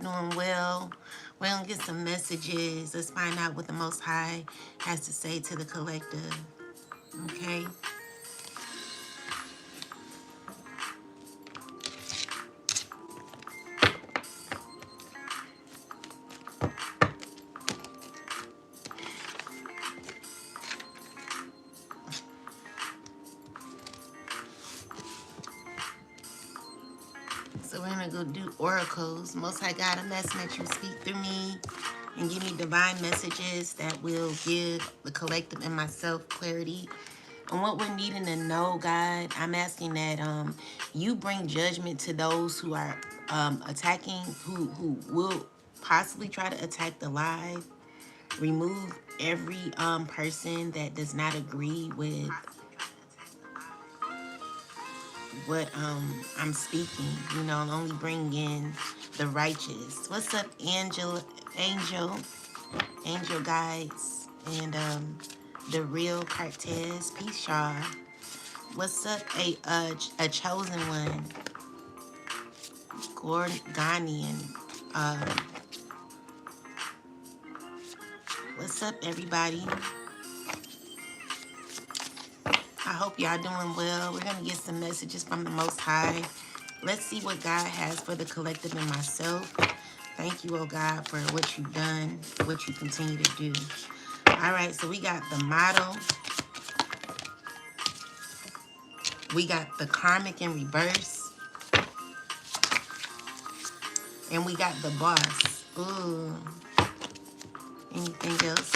doing well. We're going to get some messages. Let's find out what the Most High has to say to the collective. Okay? So we're going to go do oracles. Most High God, I'm asking that you speak through me and give me divine messages that will give the collective and myself clarity on what we're needing to know, God. I'm asking that you bring judgment to those who are attacking, who will possibly try to attack the live. Remove every person that does not agree with what I'm speaking. You know, and only bring in the righteous. What's up, Angel guides, and the real Cartez. Peace, y'all. What's up, a chosen one, Ghanaian. What's up, everybody? I hope y'all doing well. We're gonna get some messages from the Most High. Let's see what God has for the collective and myself. Thank you, oh God, for what you've done, what you continue to do. All right, so we got the model. We got the karmic in reverse. And we got the boss. Ooh. Anything else?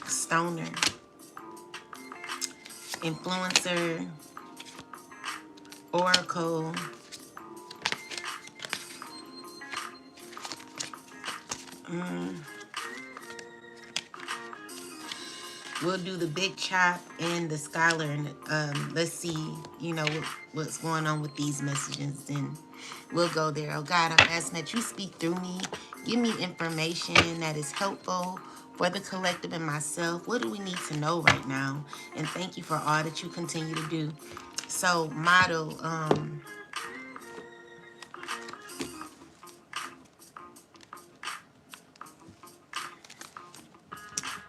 Stoner. Influencer. Oracle. We'll do the big chop and the scholar, and let's see, you know, what's going on with these messages. Then we'll go there. Oh God, I'm asking that you speak through me. Give me information that is helpful for the collective and myself. What do we need to know right now? And thank you for all that you continue to do. So, model,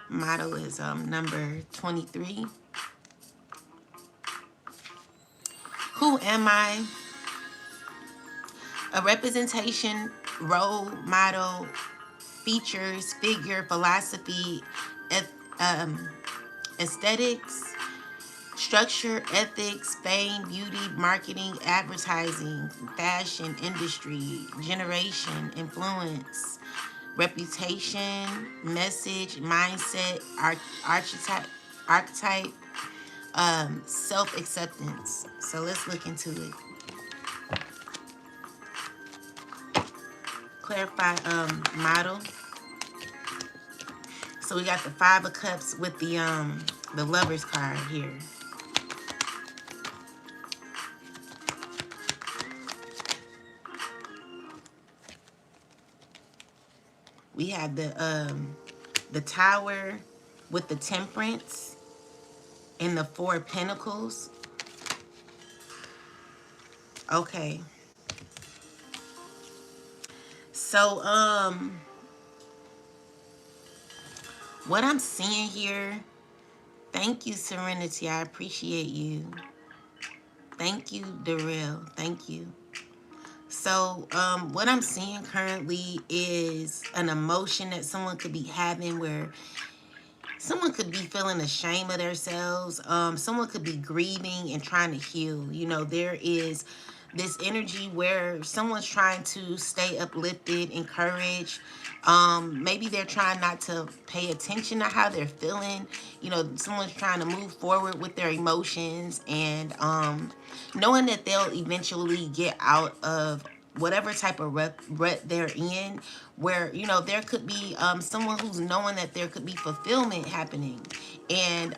model is number 23. Who am I? A representation, role model, features, figure, philosophy, aesthetics, structure, ethics, fame, beauty, marketing, advertising, fashion, industry, generation, influence, reputation, message, mindset, archetype, self-acceptance. So let's look into it. Clarify model. So we got the Five of Cups with the Lover's card here. We have the Tower with the Temperance and the Four of Pentacles. Okay. So what I'm seeing here, thank you, Serenity. I appreciate you. Thank you, Darrell. Thank you. So what I'm seeing currently is an emotion that someone could be having where someone could be feeling ashamed of themselves. Someone could be grieving and trying to heal. You know, there is this energy where someone's trying to stay uplifted, encouraged. Maybe they're trying not to pay attention to how they're feeling. You know, someone's trying to move forward with their emotions, and knowing that they'll eventually get out of whatever type of rut they're in, where, you know, there could be someone who's knowing that there could be fulfillment happening, and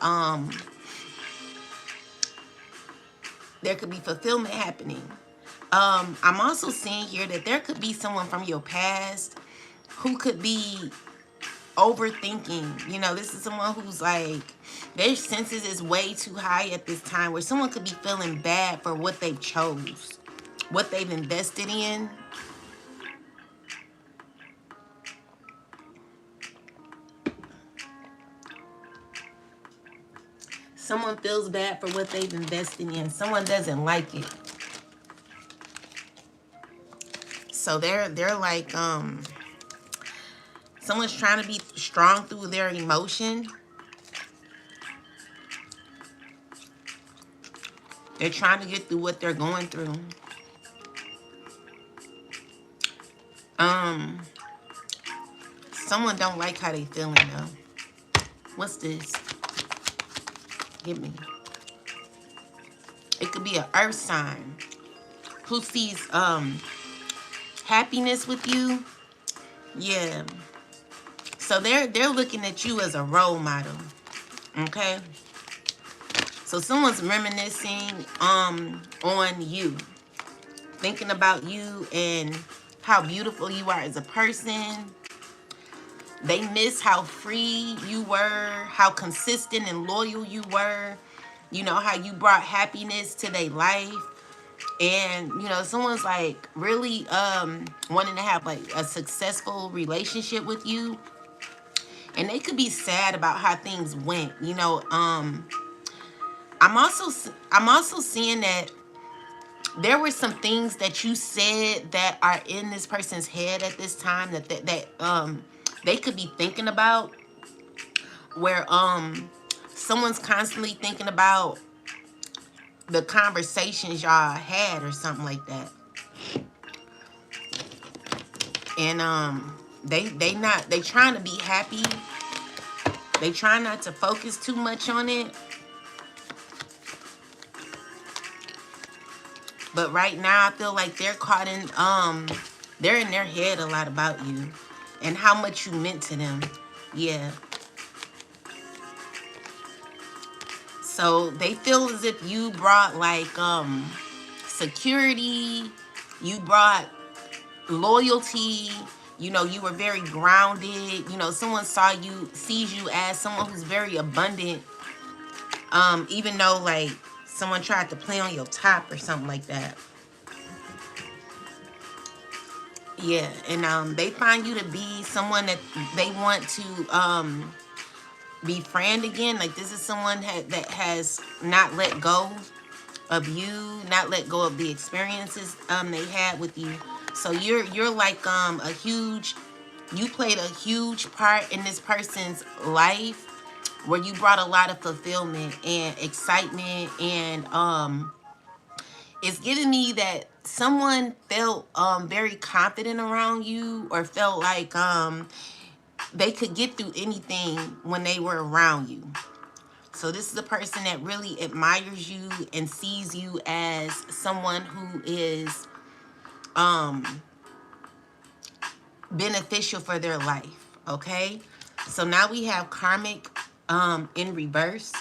there could be fulfillment happening. I'm also seeing here that there could be someone from your past who could be overthinking. You know, this is someone who's like, their senses is way too high at this time, where someone could be feeling bad for what they chose, what they've invested in. Someone feels bad for what they've invested in. Someone doesn't like it. So they're like, someone's trying to be strong through their emotion. They're trying to get through what they're going through. Um, Someone don't like how they feeling though. What's this? Give me. It could be an earth sign who sees happiness with you. Yeah. So they're looking at you as a role model. Okay? So someone's reminiscing on you. Thinking about you and how beautiful you are as a person. They miss how free you were, how consistent and loyal you were. You know, how you brought happiness to their life. And, you know, someone's like really wanting to have like a successful relationship with you. And they could be sad about how things went. You know, I'm also seeing that there were some things that you said that are in this person's head at this time that they could be thinking about, where someone's constantly thinking about the conversations y'all had or something like that. And they trying to be happy. They try not to focus too much on it. But right now I feel like they're caught in they're in their head a lot about you and how much you meant to them. Yeah. So they feel as if you brought like security, you brought loyalty. You know, you were very grounded. You know, someone sees you as someone who's very abundant. Even though like someone tried to play on your top or something like that. Yeah, and they find you to be someone that they want to befriend again. Like this is someone that has not let go of you, not let go of the experiences they had with you. So you're like you played a huge part in this person's life, where you brought a lot of fulfillment and excitement, and it's giving me that someone felt very confident around you, or felt like they could get through anything when they were around you. So this is a person that really admires you and sees you as someone who is beneficial for their life. Okay, so now we have karmic in reverse,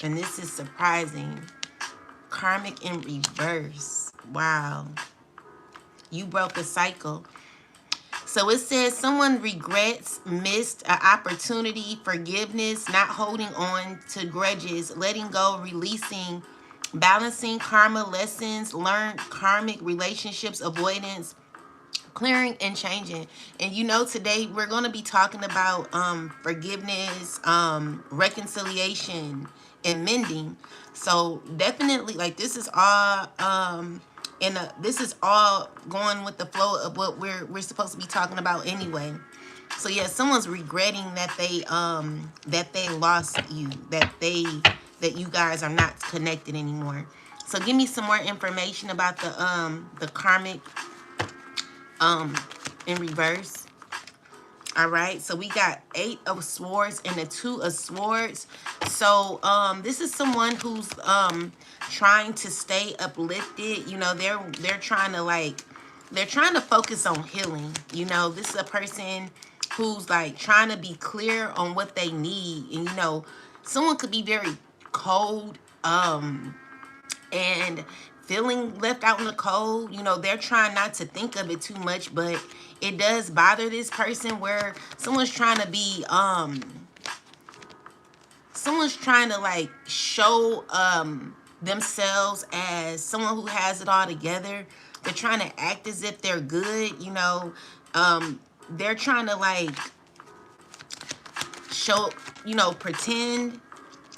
and this is surprising. Karmic in reverse. Wow. You broke a cycle. So it says someone regrets missed an opportunity, forgiveness, not holding on to grudges, letting go, releasing, balancing karma lessons, learned karmic relationships, avoidance, clearing and changing. And you know, today we're going to be talking about forgiveness, reconciliation, and mending. So definitely, like, this is all this is all going with the flow of what we're supposed to be talking about anyway. So yeah, someone's regretting that they lost you, that you guys are not connected anymore. So give me some more information about the karmic in reverse. All right, so we got 8 of Swords and the 2 of Swords. So this is someone who's trying to stay uplifted. You know, they're trying to focus on healing. You know, this is a person who's like trying to be clear on what they need. And you know, someone could be very cold and feeling left out in the cold. You know, they're trying not to think of it too much, but it does bother this person where someone's trying to be, someone's trying to like show themselves as someone who has it all together. They're trying to act as if they're good, you know. They're trying to like show, you know, pretend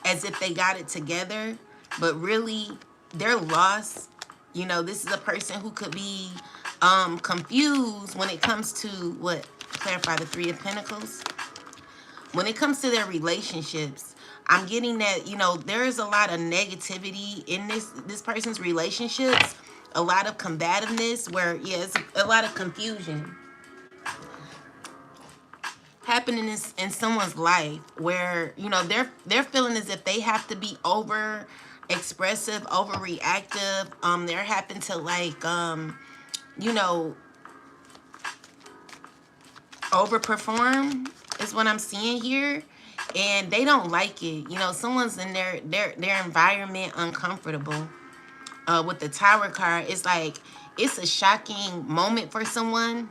as if they got it together, but really they're lost. You know, this is a person who could be confused when it comes to what, clarify the Three of Pentacles. When it comes to their relationships, I'm getting that, you know, there is a lot of negativity in this person's relationships, a lot of combativeness where, yeah, it's a lot of confusion happening in someone's life where, you know, they're feeling as if they have to be over expressive, overreactive. They're having to like, you know, overperform is what I'm seeing here, and they don't like it. You know, someone's in their environment uncomfortable. With the Tower card, it's like it's a shocking moment for someone.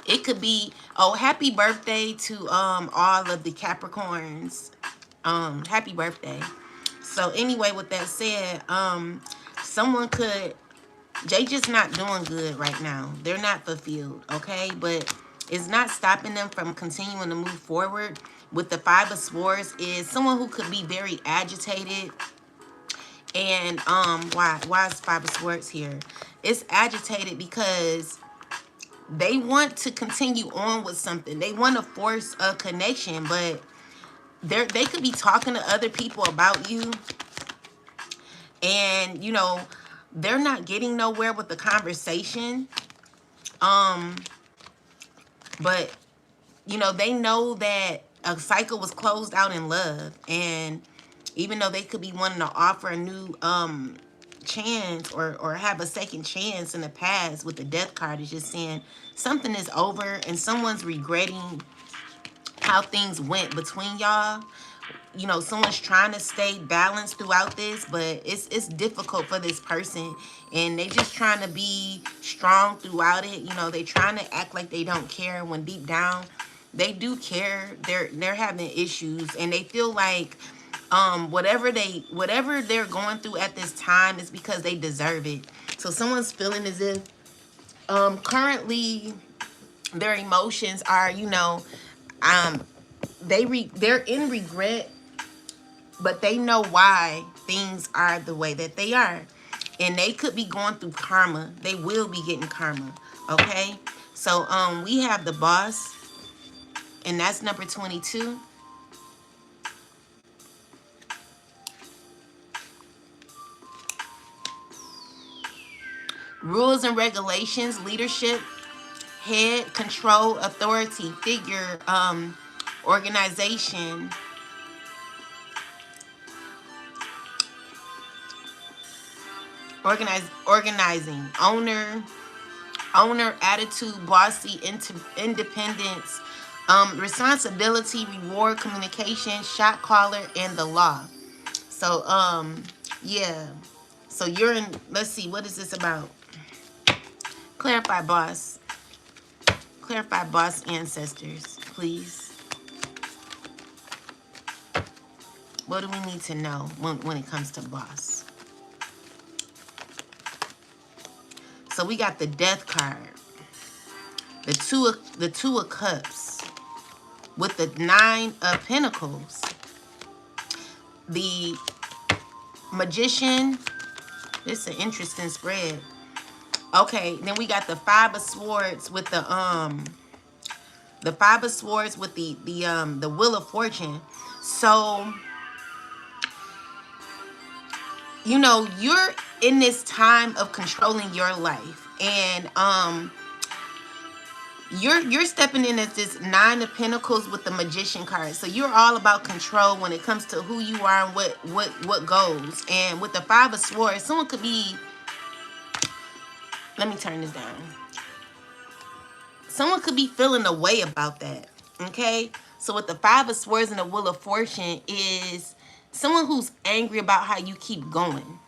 It could be, oh, happy birthday to all of the Capricorns. Happy birthday. So anyway, with that said, someone could, they just not doing good right now. They're not fulfilled, okay? But it's not stopping them from continuing to move forward. With the Five of Swords is someone who could be very agitated. And why is Five of Swords here? It's agitated because they want to continue on with something. They want to force a connection, but they could be talking to other people about you, and you know, they're not getting nowhere with the conversation. But you know, they know that a cycle was closed out in love, and even though they could be wanting to offer a new chance or have a second chance in the past, with the Death card is just saying something is over and someone's regretting how things went between y'all. You know, someone's trying to stay balanced throughout this, but it's difficult for this person, and they just trying to be strong throughout it. You know, they trying to act like they don't care when deep down they do care. They're having issues, and they feel like whatever they're going through at this time is because they deserve it. So someone's feeling as if currently their emotions are, you know, they're in regret, but they know why things are the way that they are, and they could be going through karma. They will be getting karma, okay? So we have the Boss, and that's number 22. Rules and regulations, leadership, head, control, authority, figure, organization. Organizing, owner, attitude, bossy, independence, responsibility, reward, communication, shot caller, and the law. So yeah. So you're in, let's see, what is this about? Clarify boss. Clarify boss ancestors, please. What do we need to know when it comes to boss? So we got the Death card, the two of Cups, with the Nine of Pentacles, the Magician. This is an interesting spread. Okay, then we got the Five of Swords with the Five of Swords with the Wheel of Fortune. So, you know, you're in this time of controlling your life, and you're stepping in as this Nine of Pentacles with the Magician card. So you're all about control when it comes to who you are and what goes. And with the Five of Swords, someone could be, let me turn this down. Someone could be feeling a way about that, okay? So with the Five of Swords and the Wheel of Fortune is someone who's angry about how you keep going.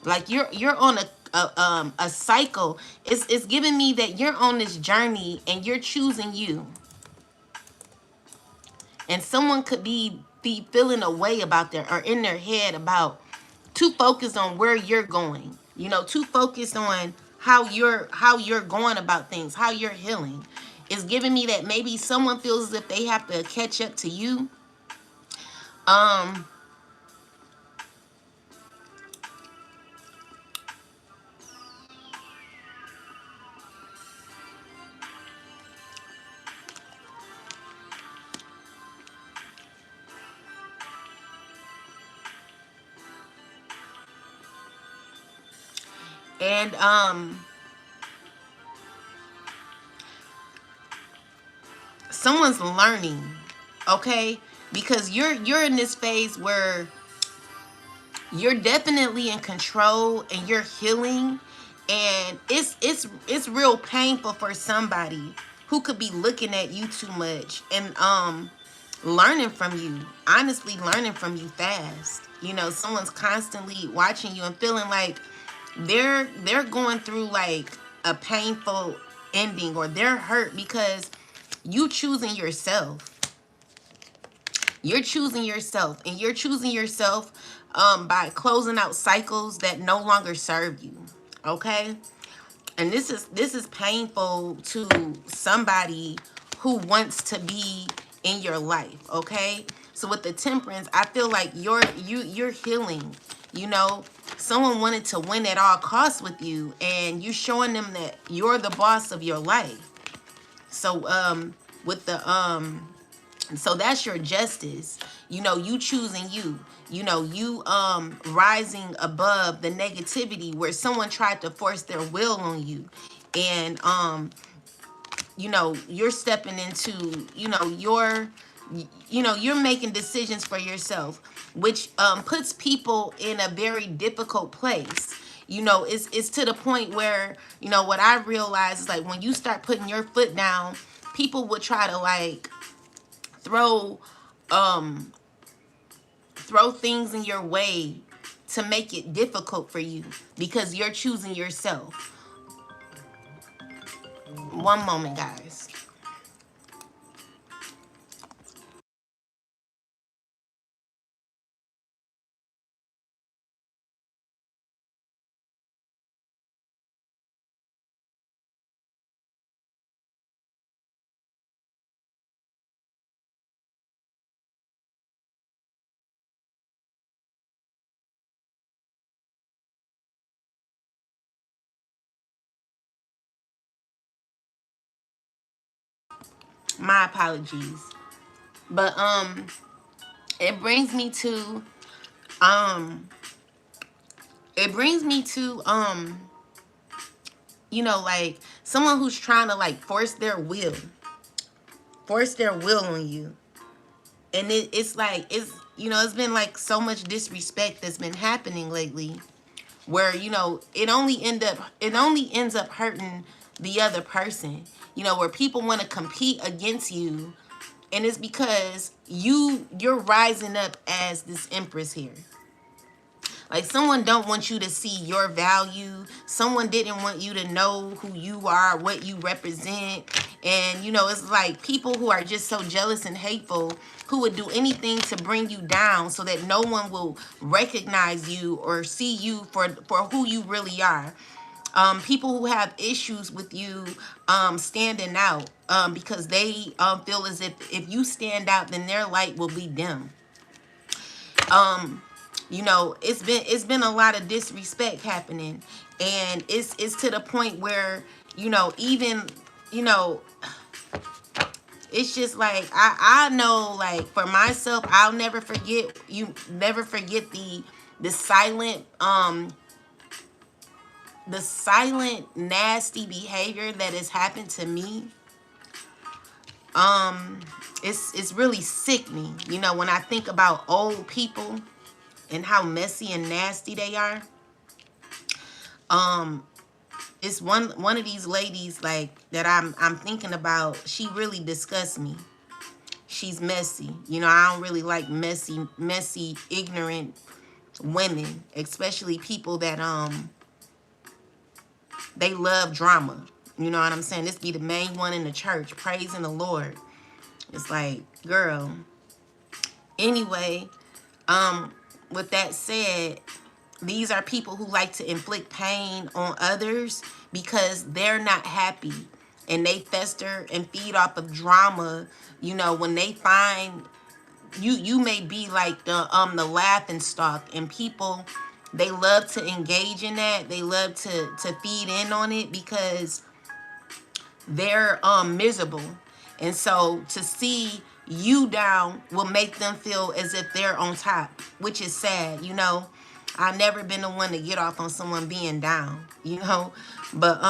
Like you're on a cycle. It's giving me that you're on this journey and you're choosing you. And someone could be feeling a way about their, or in their head about, too focused on where you're going, too focused on how you're going about things, how you're healing. It's giving me that maybe someone feels as if they have to catch up to you. um and someone's learning, okay, because you're in this phase where you're definitely in control and you're healing, and it's real painful for somebody who could be looking at you too much and learning from you, honestly learning from you fast. Someone's constantly watching you and feeling like they're going through like a painful ending, or they're hurt because you choosing yourself. You're choosing yourself, and you're choosing yourself by closing out cycles that no longer serve you. Okay? And this is painful to somebody who wants to be in your life. Okay? So with the temperance, I feel like you're healing. You know, someone wanted to win at all costs with you, and you showing them that you're the boss of your life. So with the so that's your justice. You choosing you. You rising above the negativity where someone tried to force their will on you. And you're stepping into, you're making decisions for yourself, which puts people in a very difficult place. It's to the point where, what I realize is like when you start putting your foot down, people will try to like throw um throw things in your way to make it difficult for you because you're choosing yourself. One moment, guys. My apologies. But it brings me to um it brings me to like someone who's trying to like force their will on you. And it's like it's been like so much disrespect that's been happening lately, where it only ends up hurting the other person. Where people want to compete against you, and it's because you're rising up as this empress here. Like someone don't want you to see your value. Someone didn't want you to know who you are, what you represent. And it's like people who are just so jealous and hateful, who would do anything to bring you down so that no one will recognize you or see you for who you really are. People who have issues with you standing out, because they feel as if you stand out, then their light will be dim. It's been a lot of disrespect happening, and it's to the point where even you know it's just like I know, like for myself, I'll never forget the silent nasty behavior that has happened to me. It's really sickening, when I think about old people and how messy and nasty they are. um it's one of these ladies like that I'm thinking about. She really disgusts me. She's messy. I don't really like messy, ignorant, women, especially people that they love drama. You know what I'm saying? This be the main one in the church, praising the Lord. It's like, girl. Anyway, with that said, these are people who like to inflict pain on others because they're not happy, and they fester and feed off of drama. You know, when they find you may be like the laughing stock, and people, they love to engage in that. They love to feed in on it because they're miserable. And so to see you down will make them feel as if they're on top, which is sad. You know, I've never been the one to get off on someone being down, you know. But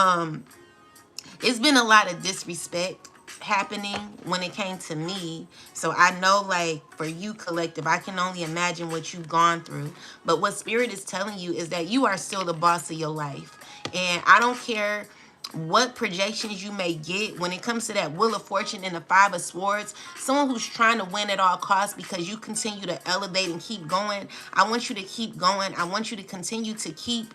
it's been a lot of disrespect happening when it came to me. So I know, like, for you, collective, I can only imagine what you've gone through. But what spirit is telling you is that you are still the boss of your life. And I don't care what projections you may get when it comes to that Wheel of Fortune and the Five of Swords. Someone who's trying to win at all costs because you continue to elevate and keep going. I want you to keep going. I want you to continue to keep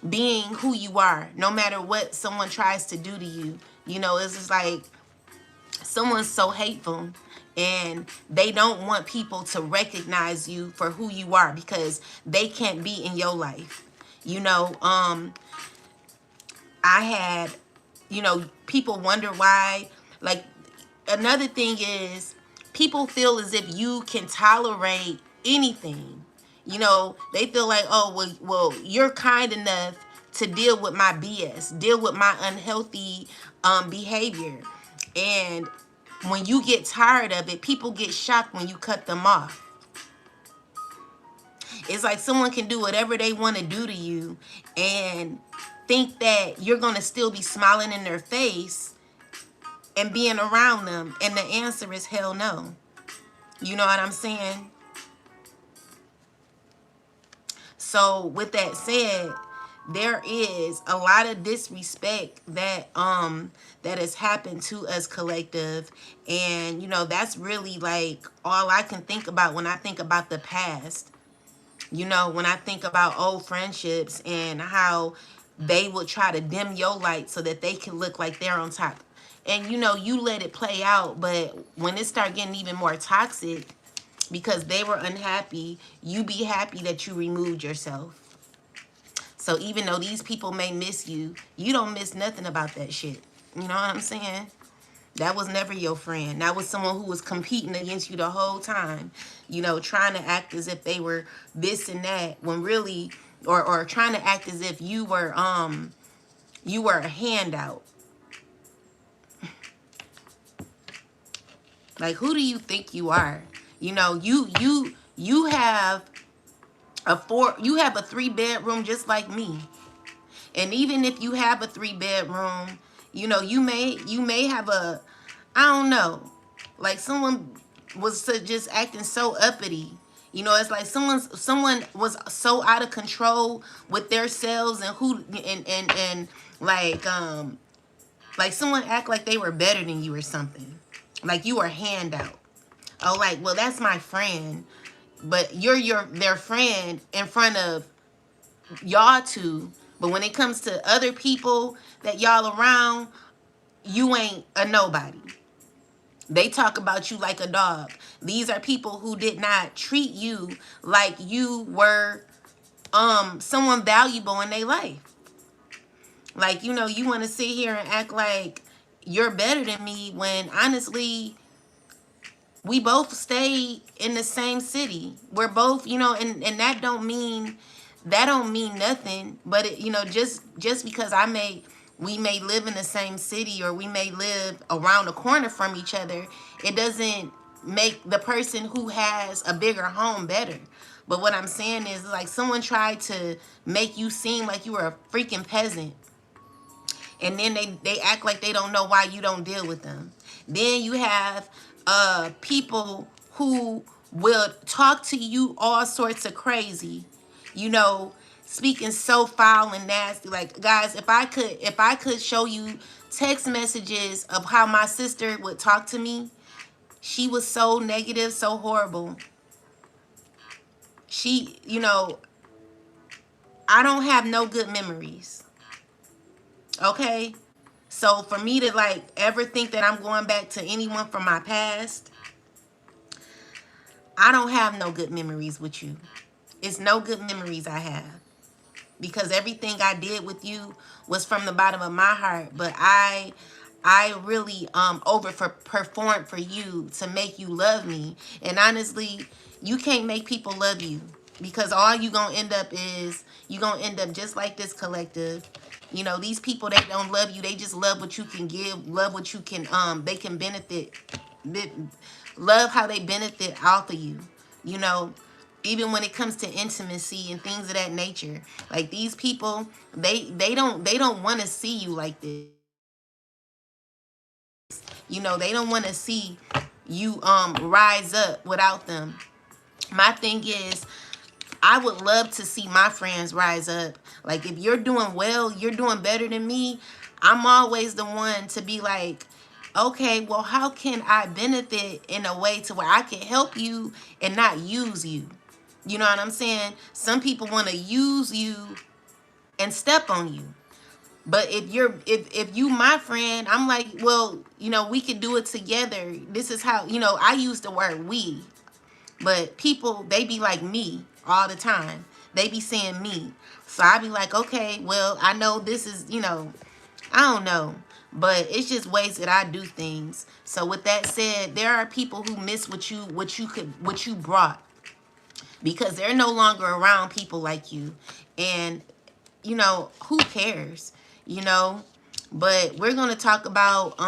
being who you are, no matter what someone tries to do to you. You know, it's just like someone's so hateful, and they don't want people to recognize you for who you are because they can't be in your life. You know, I had, you know, people wonder why. Like, another thing is, people feel as if you can tolerate anything. You know, they feel like, oh, well, you're kind enough to deal with my BS, deal with my unhealthy behavior. And when you get tired of it, people get shocked when you cut them off. It's like someone can do whatever they want to do to you and think that you're going to still be smiling in their face and being around them. And the answer is hell no. You know what I'm saying? So with that said, there is a lot of disrespect that that has happened to us, collective. And you know, that's really like all I can think about when I think about the past. You know, when I think about old friendships and how they would try to dim your light so that they can look like they're on top. And you know, you let it play out, but when it start getting even more toxic because they were unhappy, you be happy that you removed yourself. So even though these people may miss you, you don't miss nothing about that shit. You know what I'm saying? That was never your friend. That was someone who was competing against you the whole time. You know, trying to act as if they were this and that when really, or trying to act as if you were a handout. Like, who do you think you are? You know, you have a 3-bedroom just like me. And even if you have a 3-bedroom, you know, you may have a, I don't know, like someone was just acting so uppity. You know, it's like someone was so out of control with their selves and who and like someone act like they were better than you or something. Like you were a handout. Oh, like, well, that's my friend, but you're their friend in front of y'all two. But when it comes to other people that y'all around, you ain't a nobody. They talk about you like a dog. These are people who did not treat you like you were someone valuable in their life. Like, you know, you want to sit here and act like you're better than me when honestly we both stay in the same city. We're both, you know, and that don't mean nothing. But it, you know, just because we may live in the same city or we may live around the corner from each other, it doesn't make the person who has a bigger home better. But what I'm saying is, like, someone tried to make you seem like you were a freaking peasant, and then they act like they don't know why you don't deal with them. Then you have people who will talk to you all sorts of crazy, you know, speaking so foul and nasty. Like, guys, if I could show you text messages of how my sister would talk to me, she was so negative, so horrible. She, you know, I don't have no good memories. Okay? So for me to like ever think that I'm going back to anyone from my past, I don't have no good memories with you. It's no good memories I have. Because everything I did with you was from the bottom of my heart, but I really performed for you to make you love me. And honestly, you can't make people love you, because all you gonna end up is you gonna end up just like this collective. You know, these people, they don't love you, they just love what you can give, love what you can they can benefit, love how they benefit off of you. You know, even when it comes to intimacy and things of that nature, like these people, they don't want to see you like this. You know, they don't want to see you rise up without them. My thing is, I would love to see my friends rise up. Like, if you're doing well, you're doing better than me, I'm always the one to be like, okay, well, how can I benefit in a way to where I can help you and not use you? You know what I'm saying? Some people want to use you and step on you. But if you my friend, I'm like, well, you know, we could do it together. This is how, you know, I use the word we. But people, they be like me all the time. They be saying me. So I be like, okay, well, I know this is, you know, I don't know. But it's just ways that I do things. So with that said, there are people who miss what you brought, because they're no longer around people like you. And, you know, who cares? You know? But we're gonna talk about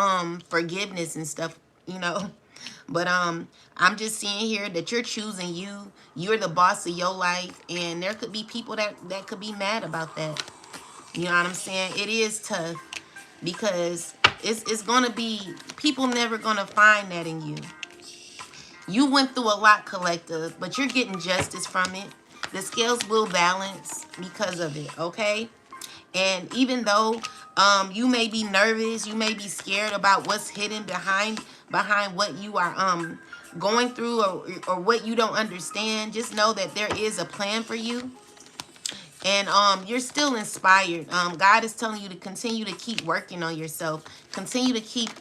forgiveness and stuff, you know. But I'm just seeing here that you're choosing you. You're the boss of your life, and there could be people that could be mad about that. You know what I'm saying? It is tough, because it's gonna be, people never gonna find that in you. You went through a lot, collective, but you're getting justice from it. The scales will balance because of it, okay? And even though you may be nervous, you may be scared about what's hidden behind what you are going through, or what you don't understand, just know that there is a plan for you. And you're still inspired. God is telling you to continue to keep working on yourself. Continue to keep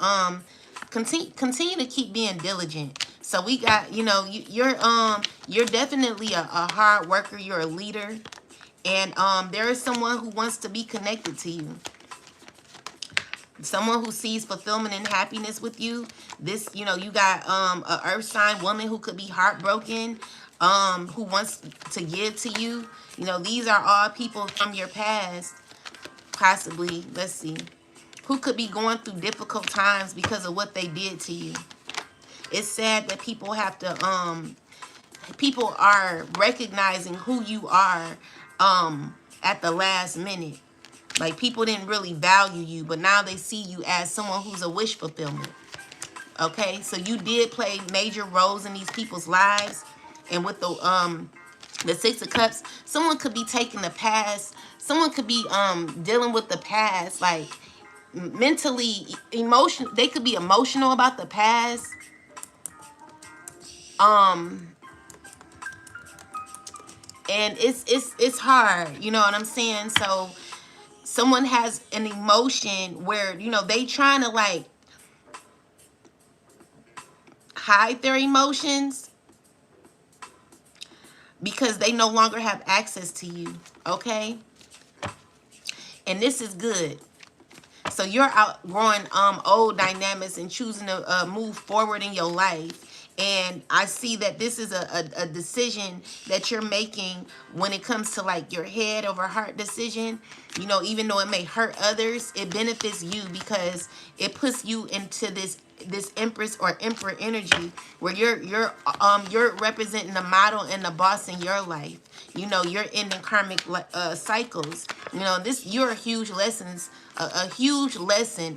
continue to keep being diligent. So we got, you know, you're definitely a hard worker. You're a leader. And there is someone who wants to be connected to you. Someone who sees fulfillment and happiness with you. This, you know, you got a earth sign woman who could be heartbroken, who wants to give to you. You know, these are all people from your past, possibly. Let's see. Who could be going through difficult times because of what they did to you. It's sad that people have to, people are recognizing who you are at the last minute. Like, people didn't really value you, but now they see you as someone who's a wish fulfillment. Okay, so you did play major roles in these people's lives. And with the Six of Cups, someone could be taking the past. Someone could be dealing with the past, like mentally, they could be emotional about the past. And it's hard, you know what I'm saying? So someone has an emotion where, you know, they trying to like hide their emotions because they no longer have access to you, okay? And this is good. So you're outgrowing old dynamics and choosing to move forward in your life. And I see that this is a decision that you're making when it comes to like your head over heart decision. You know, even though it may hurt others, it benefits you because it puts you into this empress or emperor energy where you're representing the model and the boss in your life. You know, you're ending karmic cycles. You know, you're a huge lessons, a huge lesson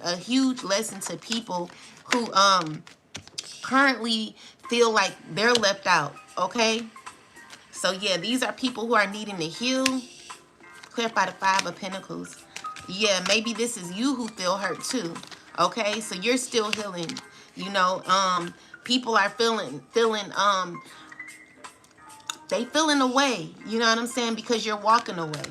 to people who currently feel like they're left out. Okay, so yeah, these are people who are needing to heal. Clarify the Five of Pentacles. Yeah, maybe this is you who feel hurt too. Okay, so you're still healing. You know, people are feeling they feeling away. You know what I'm saying? Because you're walking away.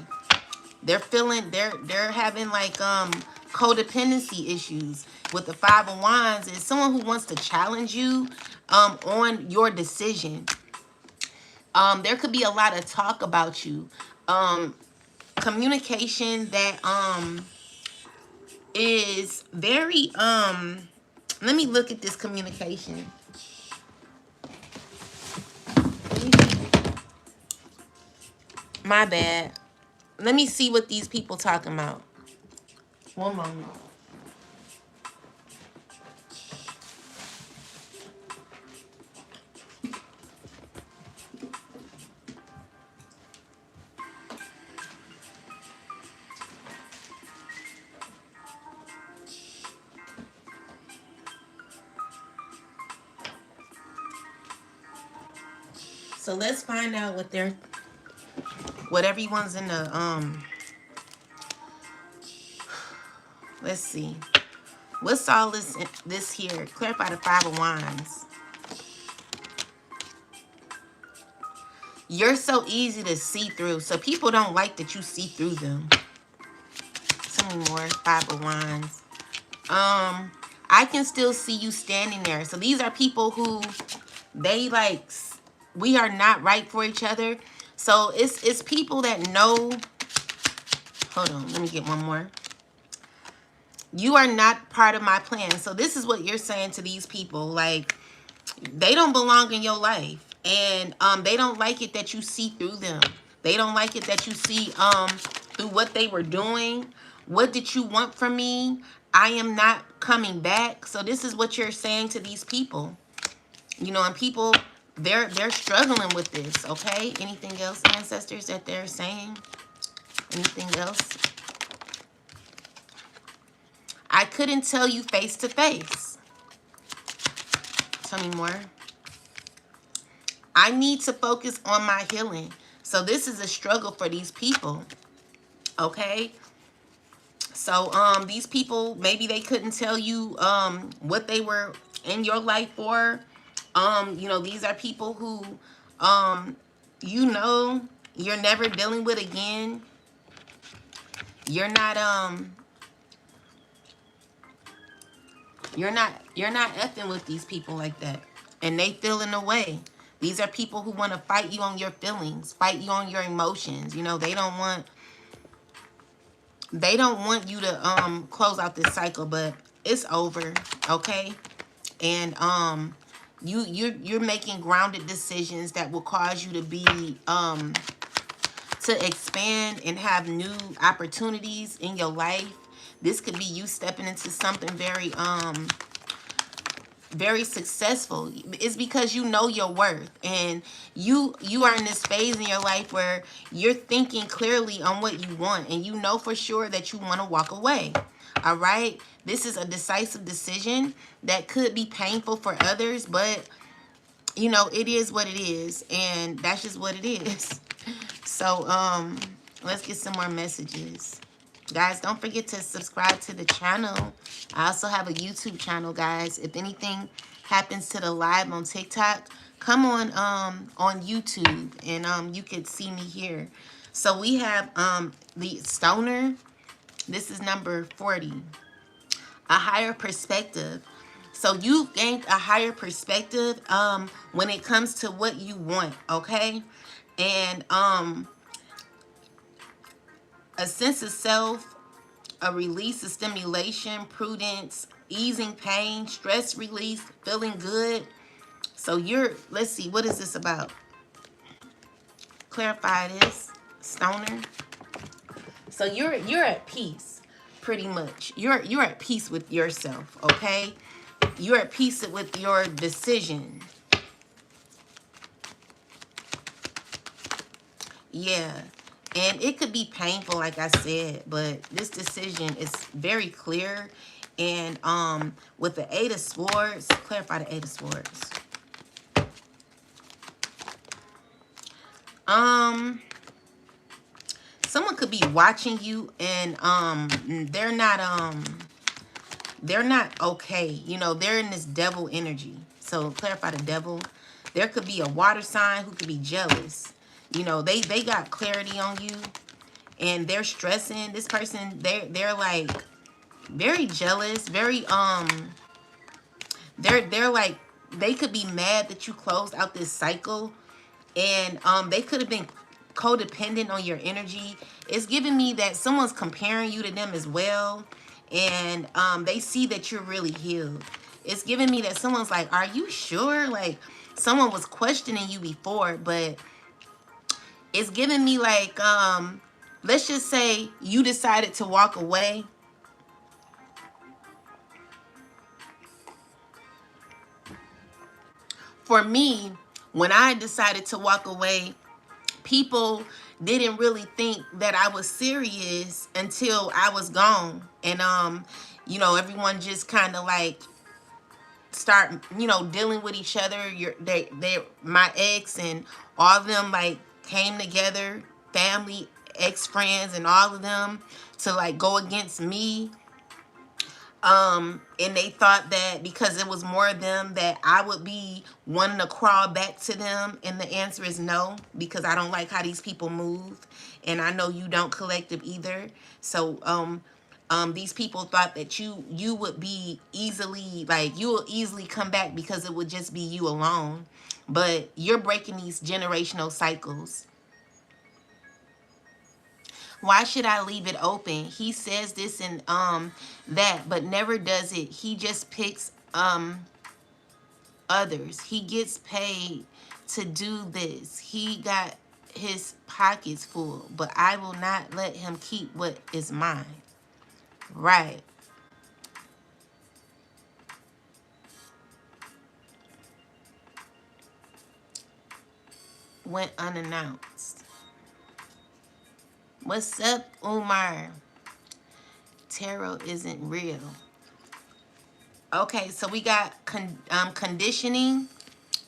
They're feeling, they're having like codependency issues. With the Five of Wands, is someone who wants to challenge you on your decision. There could be a lot of talk about you. Communication that is very let me look at this communication. My bad. Let me see what these people talking about. One moment. So let's find out what everyone's in the let's see. What's all this here? Clarify the Five of Wands. You're so easy to see through. So people don't like that you see through them. Tell me more. Five of Wands. I can still see you standing there. So these are people who they like, we are not right for each other. So it's people that know. Hold on, let me get one more. You are not part of my plan. So this is what you're saying to these people. Like, they don't belong in your life. And they don't like it that you see through them. They don't like it that you see through what they were doing. What did you want from me? I am not coming back. So this is what you're saying to these people. You know, and people, they're struggling with this, okay? Anything else, ancestors, that they're saying? Anything else? I couldn't tell you face to face. Tell me more. I need to focus on my healing. So this is a struggle for these people, okay? So these people, maybe they couldn't tell you what they were in your life for. You know, these are people who you know you're never dealing with again. You're not effing with these people like that. And they feel in a way. These are people who want to fight you on your feelings, fight you on your emotions. You know, they don't want you to close out this cycle, but it's over, okay? And you're making grounded decisions that will cause you to be to expand and have new opportunities in your life. This could be you stepping into something very very successful. It's because you know your worth, and you are in this phase in your life where you're thinking clearly on what you want, and you know for sure that you want to walk away. All right, this is a decisive decision that could be painful for others, but you know, it is what it is, and that's just what it is. So let's get some more messages. Guys, don't forget to subscribe to the channel. I also have a YouTube channel, guys. If anything happens to the live on TikTok, come on YouTube, and you can see me here. So we have the Stoner. This is number 40. A higher perspective. So you've gained a higher perspective when it comes to what you want, okay? And a sense of self, a release of stimulation, prudence, easing pain, stress release, feeling good. So let's see, what is this about? Clarify this, Stoner. So you're at peace, pretty much. You're at peace with yourself, okay? You're at peace with your decision. Yeah. And it could be painful, like I said, but this decision is very clear. And with the Eight of Swords, clarify the Eight of Swords. Someone could be watching you, and they're not okay. You know, they're in this devil energy. So clarify the devil. There could be a water sign who could be jealous. You know, they got clarity on you, and they're stressing. This person, they're like very jealous, very they're like, they could be mad that you closed out this cycle, and they could have been codependent on your energy. It's giving me that someone's comparing you to them as well, and they see that you're really healed. It's giving me that someone's like, are you sure? Like, someone was questioning you before, but it's giving me like, let's just say you decided to walk away. For me, when I decided to walk away, people didn't really think that I was serious until I was gone. And you know, everyone just kind of like start, you know, dealing with each other. They my ex and all of them like came together, family, ex friends, and all of them to like go against me. And they thought that because it was more of them that I would be wanting to crawl back to them, and the answer is no, because I don't like how these people move, and I know you don't, collective, either. So these people thought that you would be easily, like, you will easily come back because it would just be you alone, but you're breaking these generational cycles. Why should I leave it open? He says this and that, but never does it. He just picks others. He gets paid to do this. He got his pockets full, but I will not let him keep what is mine. Right. Went unannounced. What's up, Umar? Tarot isn't real. Okay, so we got conditioning.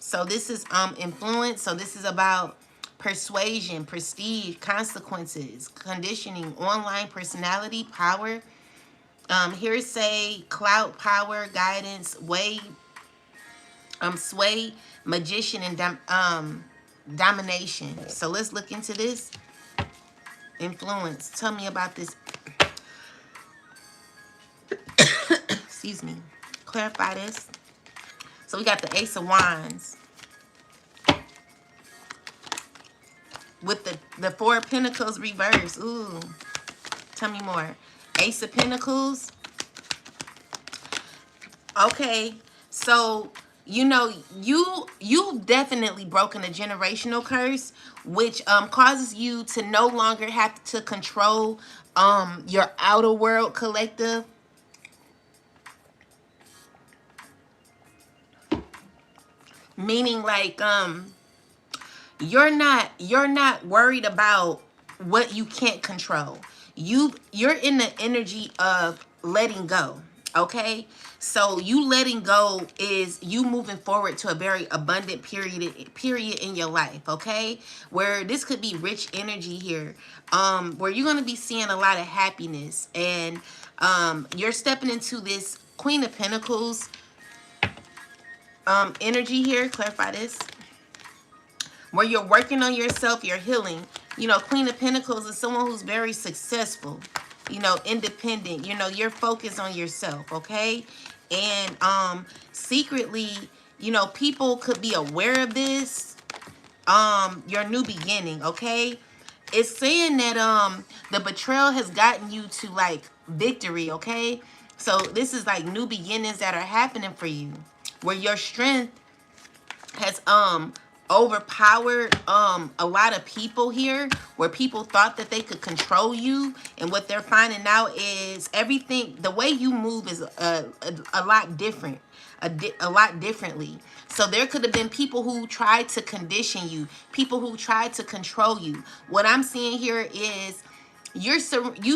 So this is influence. So this is about persuasion, prestige, consequences, conditioning, online personality, power, hearsay, clout, power, guidance, sway, magician, and domination. So let's look into this. Influence. Tell me about this. Excuse me. Clarify this. So we got the Ace of Wands with the Four of Pentacles reverse. Ooh. Tell me more. Ace of Pentacles. Okay. So, you know, you've definitely broken a generational curse, which causes you to no longer have to control your outer world, collective. Meaning, like, you're not worried about what you can't control. You're in the energy of letting go. Okay, so you letting go is you moving forward to a very abundant period in your life. Okay, where this could be rich energy here, where you're going to be seeing a lot of happiness, and you're stepping into this Queen of Pentacles energy here. Clarify this. Where you're working on yourself, you're healing. You know, Queen of Pentacles is someone who's very successful, you know, independent. You know, you're focused on yourself, okay? And secretly, you know, people could be aware of this, your new beginning, okay? It's saying that the betrayal has gotten you to like victory, okay? So this is like new beginnings that are happening for you, where your strength has overpowered a lot of people here, where people thought that they could control you, and what they're finding out is everything, the way you move is a lot different, a lot differently. So there could have been people who tried to condition you, people who tried to control you. What I'm seeing here is you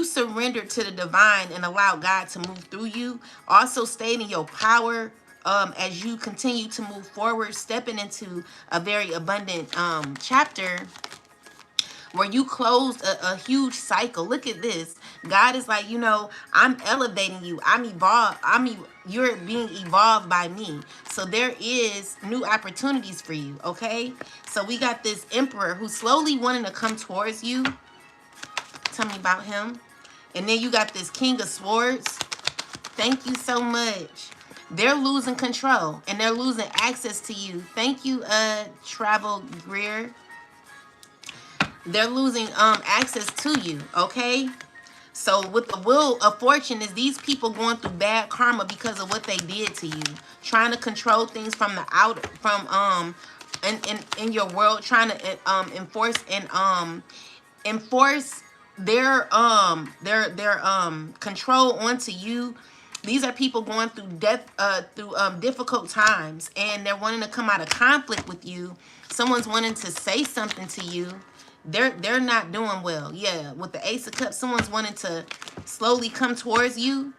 surrendered to the divine and allowed God to move through you. Also staying in your power as you continue to move forward, stepping into a very abundant chapter where you closed a huge cycle. Look at this. God is like, you know, I'm elevating you. I'm evolved. You're being evolved by me. So there is new opportunities for you, okay? So we got this emperor who's slowly wanting to come towards you. Tell me about him. And then you got this king of swords. Thank you so much. They're losing control and they're losing access to you. Thank you, Travel Greer. They're losing access to you, okay? So with the wheel of fortune is these people going through bad karma because of what they did to you, trying to control things from the out, from in your world, trying to enforce their control onto you. These are people going through difficult times, and they're wanting to come out of conflict with you. Someone's wanting to say something to you. They're not doing well. Yeah, with the Ace of Cups, someone's wanting to slowly come towards you.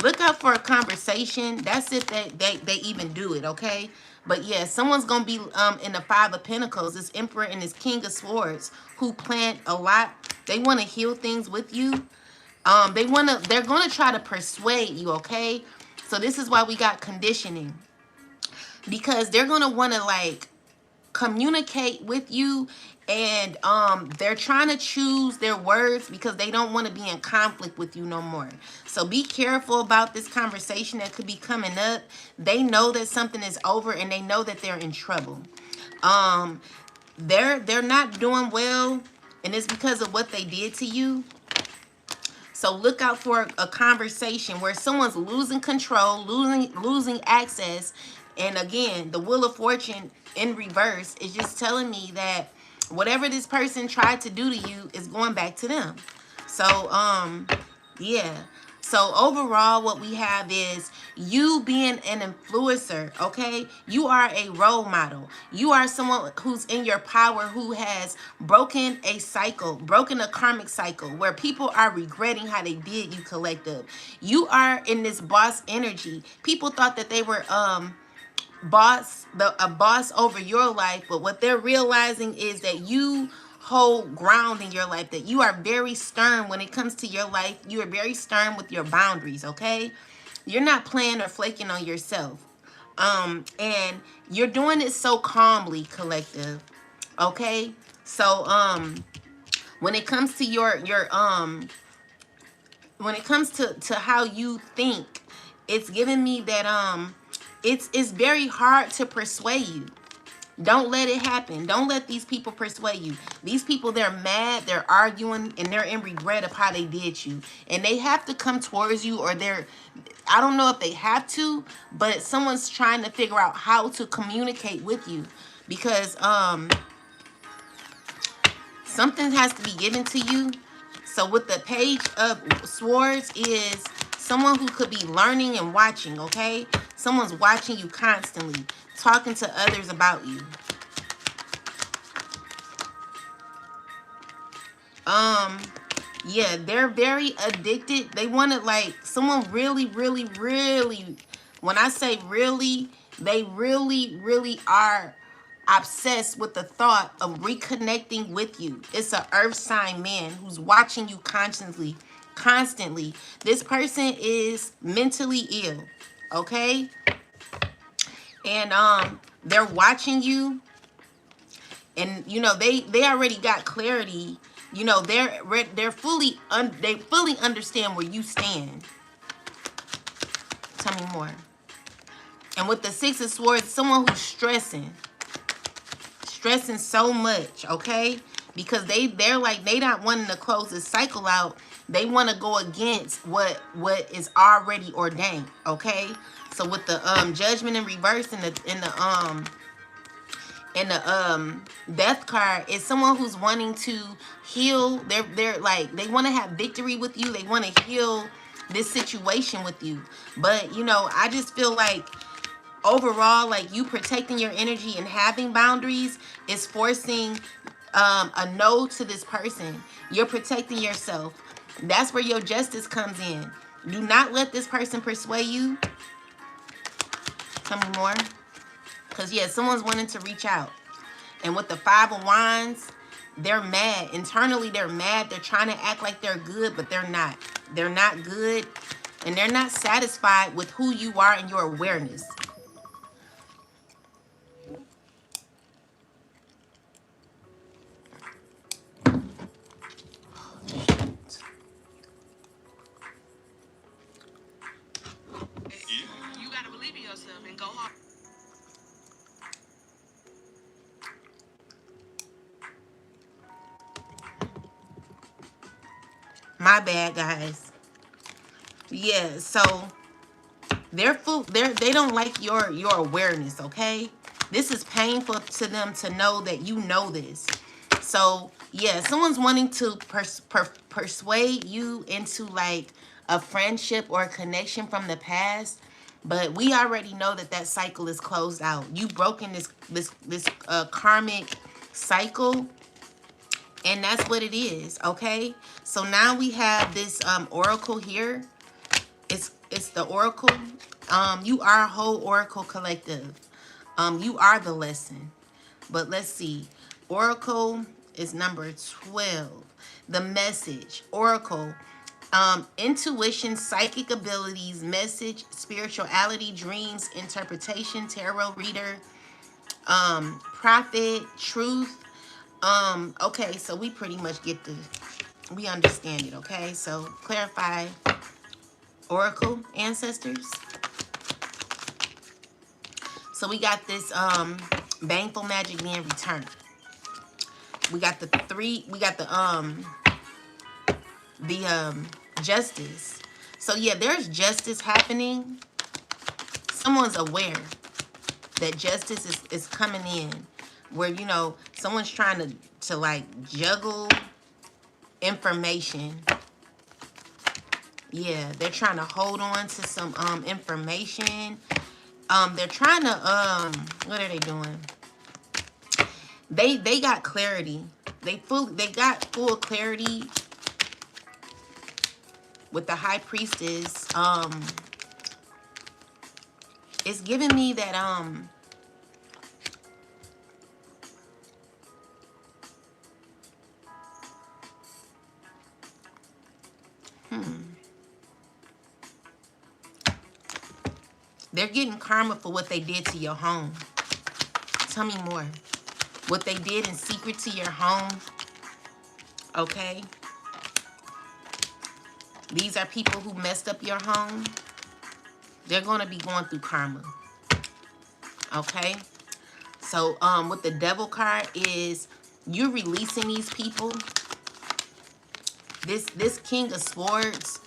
Look out for a conversation. That's if they even do it, okay? But yeah, someone's gonna be in the Five of Pentacles, this Emperor and this King of Swords, who plan a lot. They want to heal things with you. They're gonna try to persuade you, okay? So this is why we got conditioning, because they're gonna want to like communicate with you, and they're trying to choose their words because they don't want to be in conflict with you no more. So be careful about this conversation that could be coming up. They know that something is over, and they know that they're in trouble. They're not doing well, and it's because of what they did to you. So look out for a conversation where someone's losing control, losing access. And again, the Wheel of Fortune in reverse is just telling me that whatever this person tried to do to you is going back to them. So, yeah. So overall, what we have is you being an influencer, okay? You are a role model. You are someone who's in your power, who has broken a cycle, broken a karmic cycle where people are regretting how they did you, collective. You are in this boss energy. People thought that they were a boss over your life, but what they're realizing is that you hold ground in your life, that you are very stern when it comes to your life. You are very stern with your boundaries, okay? You're not playing or flaking on yourself. And you're doing it so calmly, collective, okay? So when it comes to when it comes to how you think, it's giving me that it's very hard to persuade you. Don't let it happen. Don't let these people persuade you. These people, they're mad, they're arguing, and they're in regret of how they did you. And they have to come towards you, or I don't know if they have to, but someone's trying to figure out how to communicate with you, because something has to be given to you. So with the Page of Swords is someone who could be learning and watching, okay? Someone's watching you constantly, talking to others about you. Yeah, they're very addicted. They want to, like, someone really, really, really, when I say really, they really, really are obsessed with the thought of reconnecting with you. It's an earth sign man who's watching you constantly. This person is mentally ill, okay? And they're watching you, and you know they already got clarity. You know, they fully understand where you stand. Tell me more. And with the Six of Swords, someone who's stressing so much, okay? Because they're like, they not wanting to close this cycle out. They want to go against what is already ordained, okay? So with the Judgment in reverse and the Death card, is someone who's wanting to heal. They're like, they want to have victory with you. They want to heal this situation with you. But you know, I just feel like overall, like, you protecting your energy and having boundaries is forcing a no to this person. You're protecting yourself. That's where your justice comes in. Do not let this person persuade you. Tell me more. Because, yeah, someone's wanting to reach out. And with the Five of Wands, they're mad. Internally, they're mad. They're trying to act like they're good, but they're not. They're not good, and they're not satisfied with who you are and your awareness. You gotta believe in yourself and go hard. My bad, guys. Yeah, so they don't like your awareness, okay? This is painful to them to know that you know this. So yeah, someone's wanting to persuade you into like a friendship or a connection from the past, but we already know that that cycle is closed out. You've broken this karmic cycle, and that's what it is. Okay, so now we have this oracle here. It's the oracle. You are a whole oracle collective. You are the lesson. But let's see. Oracle is number 12. The message. Oracle. Intuition, psychic abilities, message, spirituality, dreams, interpretation, tarot reader, prophet, truth. Okay, so we pretty much we understand it, okay? So clarify, oracle, ancestors. So we got this baneful magic being returned. We got the justice. So yeah, there's justice happening. Someone's aware that justice is coming in, where someone's trying to like juggle information. Yeah, they're trying to hold on to some information. They're trying to what are they doing? They got clarity. They got full clarity with the high priestess. It's giving me that they're getting karma for what they did to your home. Tell me more. What they did in secret to your home. Okay. These are people who messed up your home. They're going to be going through karma. Okay. So what the devil card is, you're releasing these people. This King of Swords,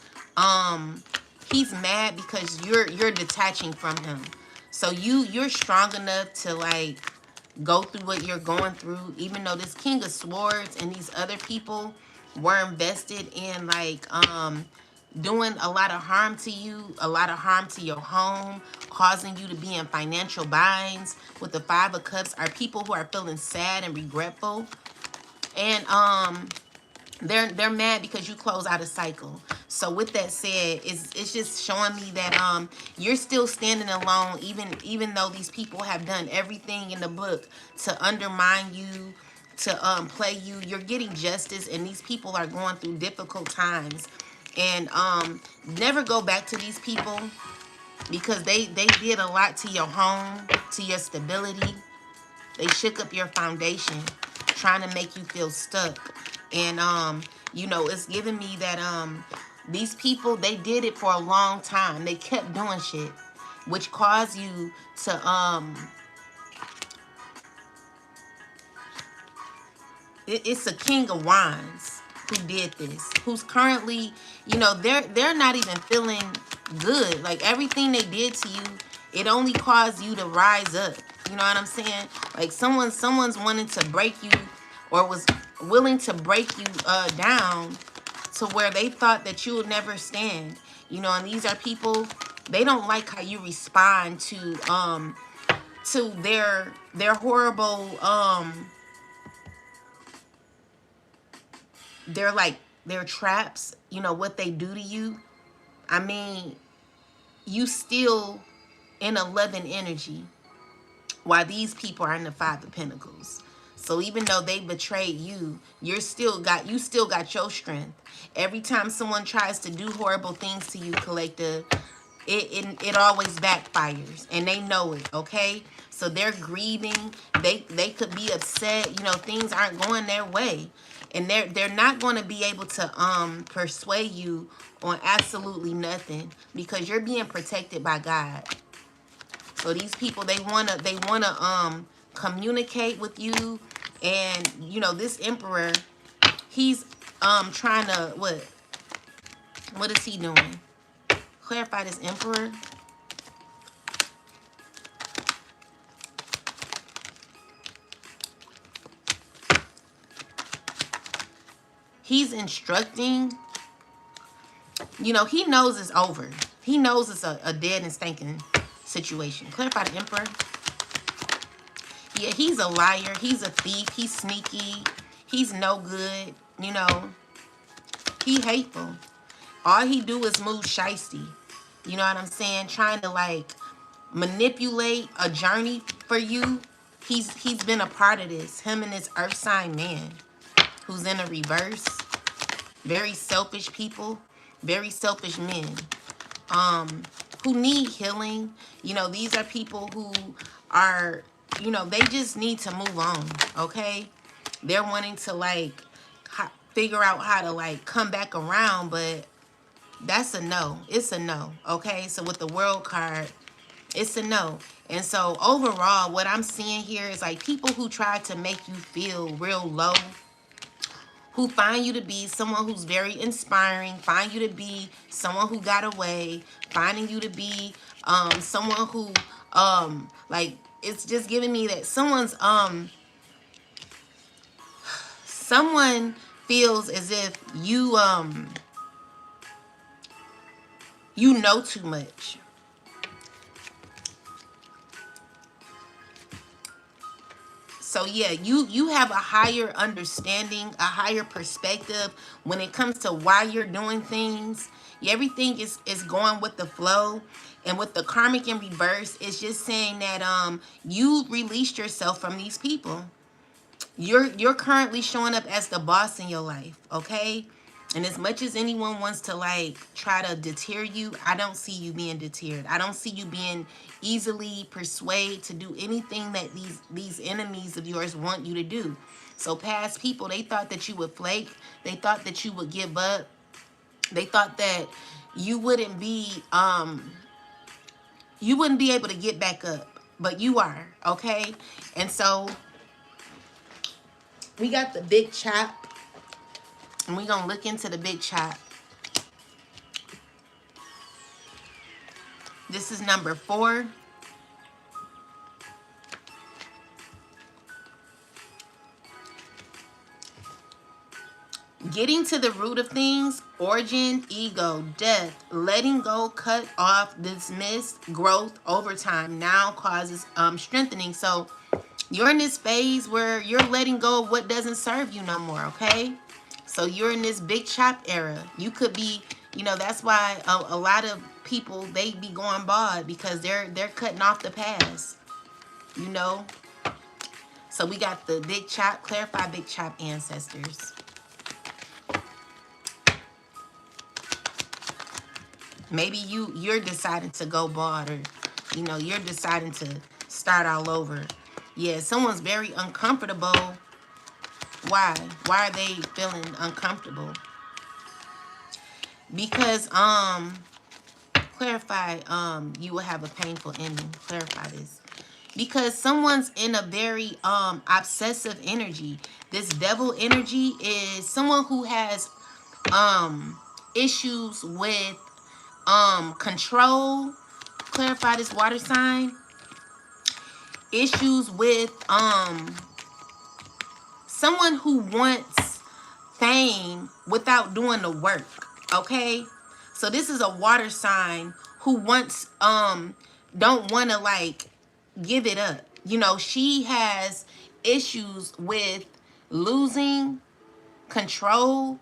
he's mad because you're detaching from him. So you're strong enough to like go through what you're going through, even though this King of Swords and these other people were invested in like doing a lot of harm to you, a lot of harm to your home, causing you to be in financial binds. With the Five of Cups are people who are feeling sad and regretful, and they're mad because you close out a cycle. So with that said, it's just showing me that you're still standing alone, even though these people have done everything in the book to undermine you, to play you. You're getting justice, and these people are going through difficult times. And never go back to these people, because they did a lot to your home, to your stability. They shook up your foundation, trying to make you feel stuck. And it's giving me that these people, they did it for a long time. They kept doing shit, which caused you to it's a King of Wands who did this, who's currently, they're not even feeling good. Like everything they did to you, it only caused you to rise up. You know what I'm saying? Like someone's wanting to break you, or was willing to break you down to where they thought that you would never stand. And these are people, they don't like how you respond to their horrible their traps, what they do to you. I mean, you still in a loving energy, while these people are in the Five of Pentacles. So even though they betrayed you, you still got your strength. Every time someone tries to do horrible things to you, collective, it always backfires, and they know it. Okay, so they're grieving. They could be upset. You know, things aren't going their way, and they're not going to be able to persuade you on absolutely nothing, because you're being protected by God. So these people, they wanna communicate with you, and you know this emperor, he's trying to what is he doing? Clarify this emperor. He's instructing. You know, he knows it's over. He knows it's a dead and stinking situation. Clarify the emperor. Yeah, he's a liar. He's a thief. He's sneaky. He's no good. You know, he hateful. All he do is move shiesty. You know what I'm saying? Trying to like manipulate a journey for you. He's been a part of this. Him and this earth sign man who's in a reverse. Very selfish people. Very selfish men. Who need healing. You know, these are people who are, you know, they just need to move on. Okay? They're wanting to like figure out how to like come back around, but that's a no. It's a no. Okay? So with the world card, it's a no. And so overall, what I'm seeing here is like people who try to make you feel real low, who find you to be someone who's very inspiring, find you to be someone who got away, finding you to be someone who like, it's just giving me that someone feels as if you know too much. So yeah, you have a higher understanding, a higher perspective when it comes to why you're doing things. Everything is going with the flow. And with the karmic in reverse, it's just saying that you released yourself from these people. You're currently showing up as the boss in your life, okay? And as much as anyone wants to like try to deter you, I don't see you being deterred. I don't see you being easily persuaded to do anything that these enemies of yours want you to do. So past people, they thought that you would flake. They thought that you would give up. They thought that you wouldn't be able to get back up. But you are, okay? And so we got the big chop, and we're going to look into the big chop. This is number 4. Getting to the root of things, origin, ego, death, letting go, cut off, dismiss, growth over time now causes strengthening. So you're in this phase where you're letting go of what doesn't serve you no more, okay? So you're in this big chop era. You could be, you know, that's why a lot of people, they be going bald, because they're cutting off the past, you know? So we got the big chop, clarify big chop ancestors. Maybe you're deciding to go bald, or you know, you're deciding to start all over. Yeah, someone's very uncomfortable. Why? Why are they feeling uncomfortable? Because clarify you will have a painful ending. Clarify this. Because someone's in a very obsessive energy. This devil energy is someone who has issues with control. Clarify this water sign. Issues with someone who wants fame without doing the work. Okay? So this is a water sign who wants don't want to like give it up. You know, she has issues with losing control.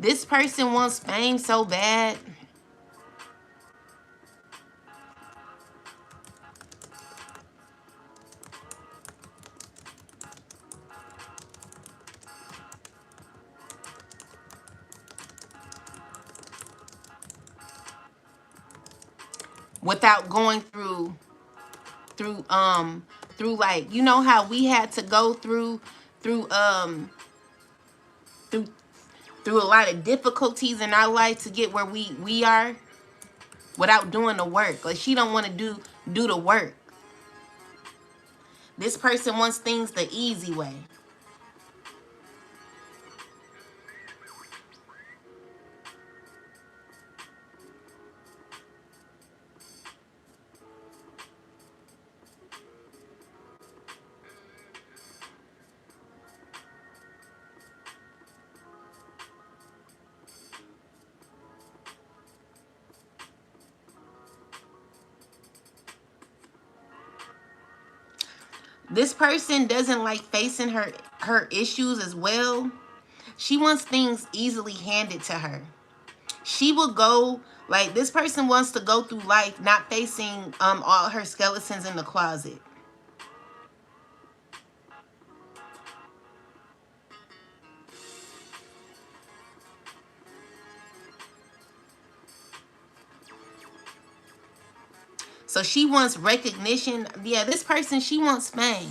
This person wants fame so bad. Without going through through like, you know how we had to go through through through a lot of difficulties in our life to get where we are, without doing the work. Like, she don't want to do the work. This person wants things the easy way. This person doesn't like facing her issues as well. She wants things easily handed to her. She will go, like, this person wants to go through life not facing all her skeletons in the closet. So she wants recognition. Yeah, this person, she wants fame.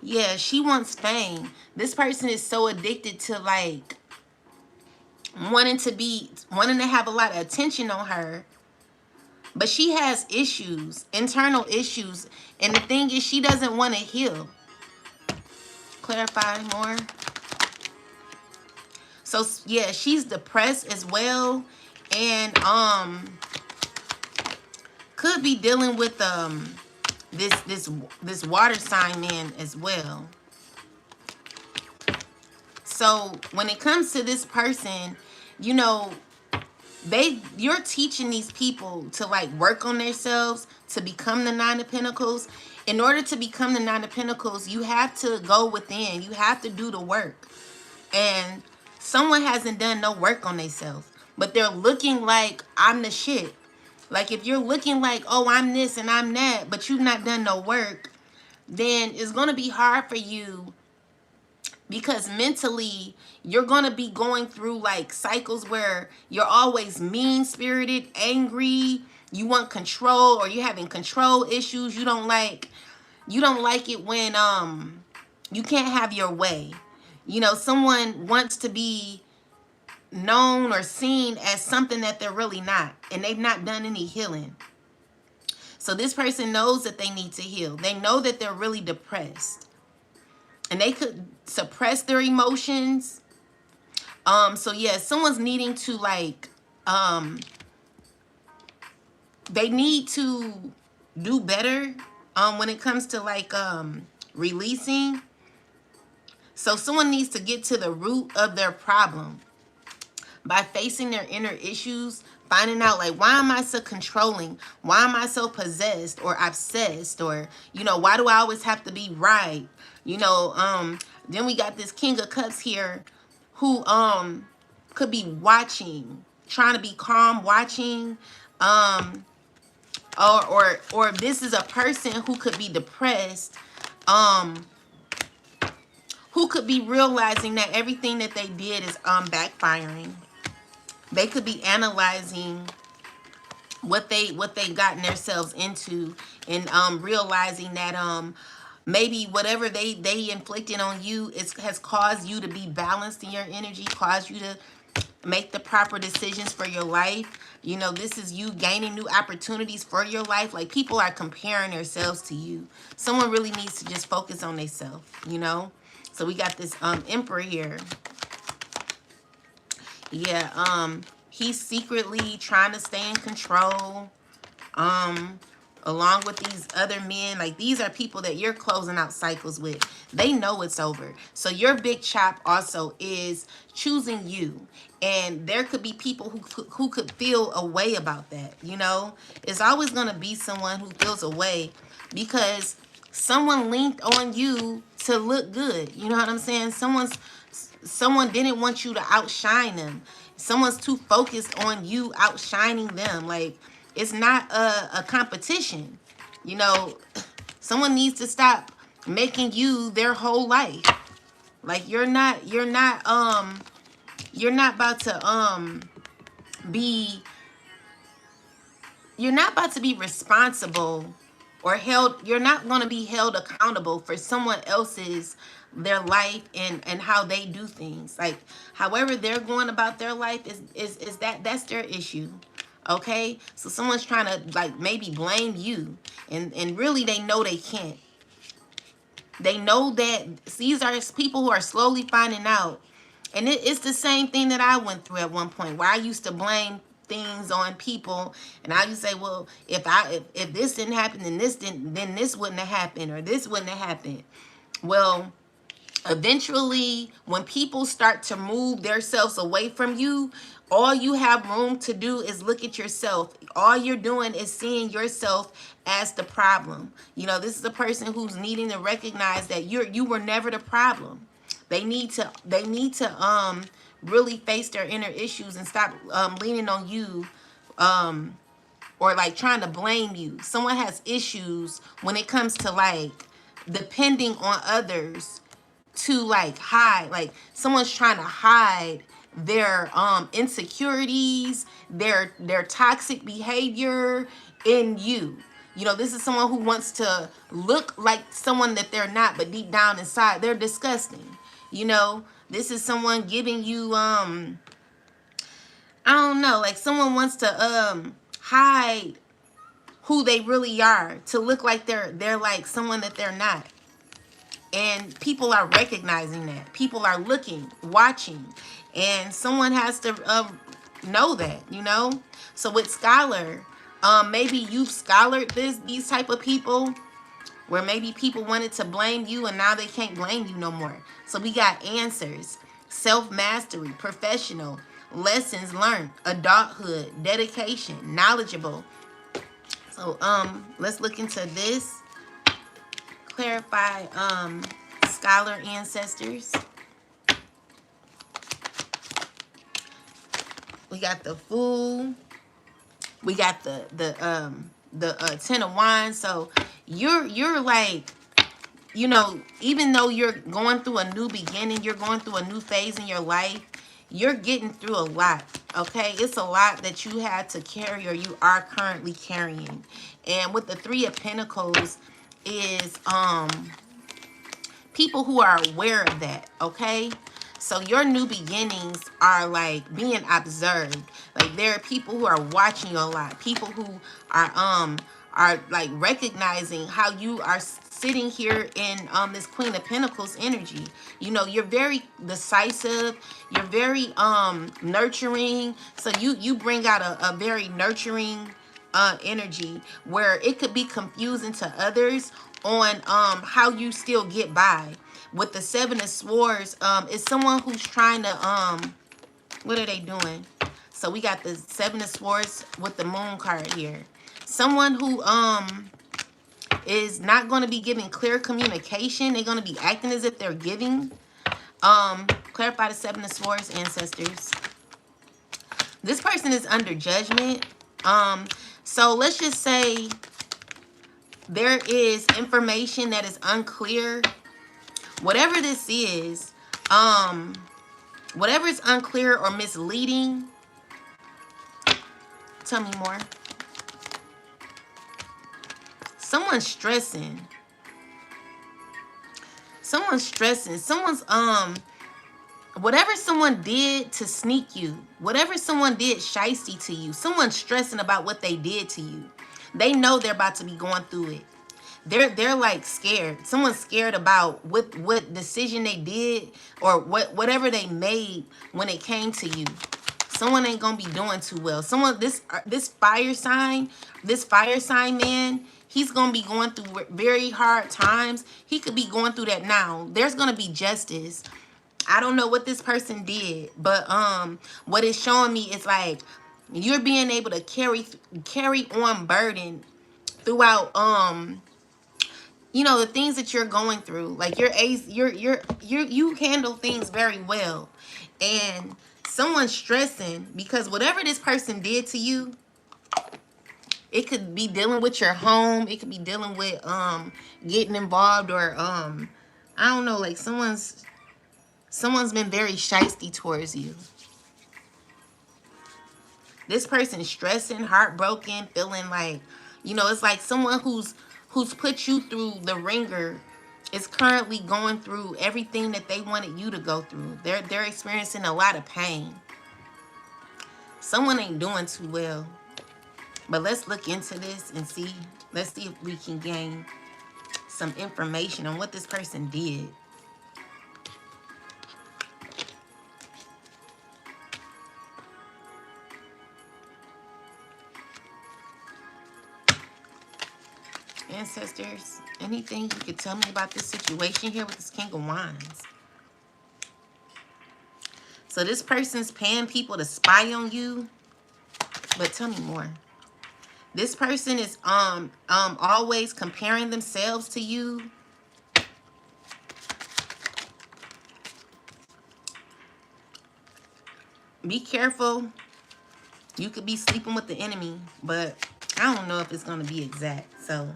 Yeah, she wants fame. This person is so addicted to, like, wanting to have a lot of attention on her. But she has issues, internal issues. And the thing is, she doesn't want to heal. Clarify more. So yeah, she's depressed as well. And could be dealing with this water sign man as well. So when it comes to this person, you know, you're teaching these people to, like, work on themselves to become the Nine of Pentacles. In order to become the Nine of Pentacles, you have to go within. You have to do the work. And someone hasn't done no work on themselves, but they're looking like, I'm the shit. Like, if you're looking like, oh, I'm this and I'm that, but you've not done no work, then it's going to be hard for you, because mentally you're going to be going through, like, cycles where you're always mean-spirited, angry, you want control, or you're having control issues. You don't like it when you can't have your way. You know, someone wants to be known or seen as something that they're really not, and they've not done any healing. So this person knows that they need to heal. They know that they're really depressed, and they could suppress their emotions. So yeah, someone's needing to, like, they need to do better when it comes to, like, releasing. So someone needs to get to the root of their problem by facing their inner issues, finding out, like, why am I so controlling? Why am I so possessed or obsessed? Or, you know, why do I always have to be right? You know, then we got this King of Cups here who could be watching, trying to be calm, watching, or this is a person who could be depressed, who could be realizing that everything that they did is backfiring. They could be analyzing what they gotten themselves into, and realizing that maybe whatever they inflicted on you has caused you to be balanced in your energy, caused you to make the proper decisions for your life. You know, this is you gaining new opportunities for your life. Like, people are comparing themselves to you. Someone really needs to just focus on themselves, you know. So we got this Emperor here. Yeah, he's secretly trying to stay in control. along with these other men. Like, these are people that you're closing out cycles with. They know it's over. So your big chop also is choosing you. And there could be people who could feel a way about that. You know, it's always going to be someone who feels a way because someone linked on you to look good. You know what I'm saying? Someone didn't want you to outshine them. Someone's too focused on you outshining them. Like, it's not a competition. You know, someone needs to stop making you their whole life. Like, you're not about to be you're not about to be responsible or held. You're not going to be held accountable for someone else's their life and how they do things. Like, however they're going about their life is that's their issue. Okay, so someone's trying to, like, maybe blame you, and really they know they can't. They know that these are people who are slowly finding out. And it's the same thing that I went through at one point, where I used to blame things on people, and I used to say, well, if this didn't happen, then this wouldn't have happened, or this wouldn't have happened. Well, eventually, when people start to move themselves away from you, all you have room to do is look at yourself. All you're doing is seeing yourself as the problem. You know, this is a person who's needing to recognize that you were never the problem. They need to really face their inner issues and stop leaning on you, or like trying to blame you. Someone has issues when it comes to, like, depending on others to, like, hide. Like, someone's trying to hide their insecurities, their toxic behavior in you. You know, this is someone who wants to look like someone that they're not, but deep down inside they're disgusting. You know, this is someone giving you I don't know, like, someone wants to hide who they really are to look like they're like someone that they're not. And people are recognizing that. People are looking, watching. And someone has to know that, you know? So with Scholar, maybe you've scholared these type of people, where maybe people wanted to blame you and now they can't blame you no more. So we got answers, self-mastery, professional, lessons learned, adulthood, dedication, knowledgeable. So let's look into this. Clarify Scholar ancestors. We got the Fool. We got the Ten of Wands. So you're like, you know, even though you're going through a new beginning, you're going through a new phase in your life, you're getting through a lot. Okay, it's a lot that you had to carry, or you are currently carrying. And with the Three of Pentacles is people who are aware of that. Okay, so your new beginnings are like being observed. Like, there are people who are watching you a lot. People who are like recognizing how you are sitting here in this Queen of Pentacles energy. You know, you're very decisive. You're very nurturing. So you bring out a very nurturing energy, where it could be confusing to others on how you still get by. With the Seven of Swords, it's someone who's trying to what are they doing? So we got the Seven of Swords with the Moon card here. Someone who is not going to be giving clear communication. They're going to be acting as if they're giving. Clarify the Seven of Swords, ancestors. This person is under judgment. So let's just say there is information that is unclear. Whatever this is, whatever is unclear or misleading, tell me more. Someone's stressing. Someone's stressing. Someone's whatever someone did to sneak you, whatever someone did shiesty to you, someone's stressing about what they did to you. They know they're about to be going through it. They're like scared. Someone's scared about what decision they did, or whatever they made when it came to you. someone ain't gonna be doing too well. Someone, this fire sign man, he's gonna be going through very hard times. He could be going through that now. There's gonna be justice. I don't know what this person did, but what it's showing me is like you're being able to carry on burden throughout you know, the things that you're going through. Like you handle things very well. And someone's stressing because whatever this person did to you, it could be dealing with your home, it could be dealing with getting involved, or I don't know, like someone's been very shysty towards you. This person's stressing, heartbroken, feeling like, you know, it's like someone who's put you through the ringer is currently going through everything that they wanted you to go through. They're experiencing a lot of pain. Someone ain't doing too well. But let's look into this and see. Let's see if we can gain some information on what this person did. Ancestors, anything you could tell me about this situation here with this King of Wands? So this person's paying people to spy on you, but tell me more. This person is always comparing themselves to you. Be careful. You could be sleeping with the enemy, but I don't know if it's going to be exact. So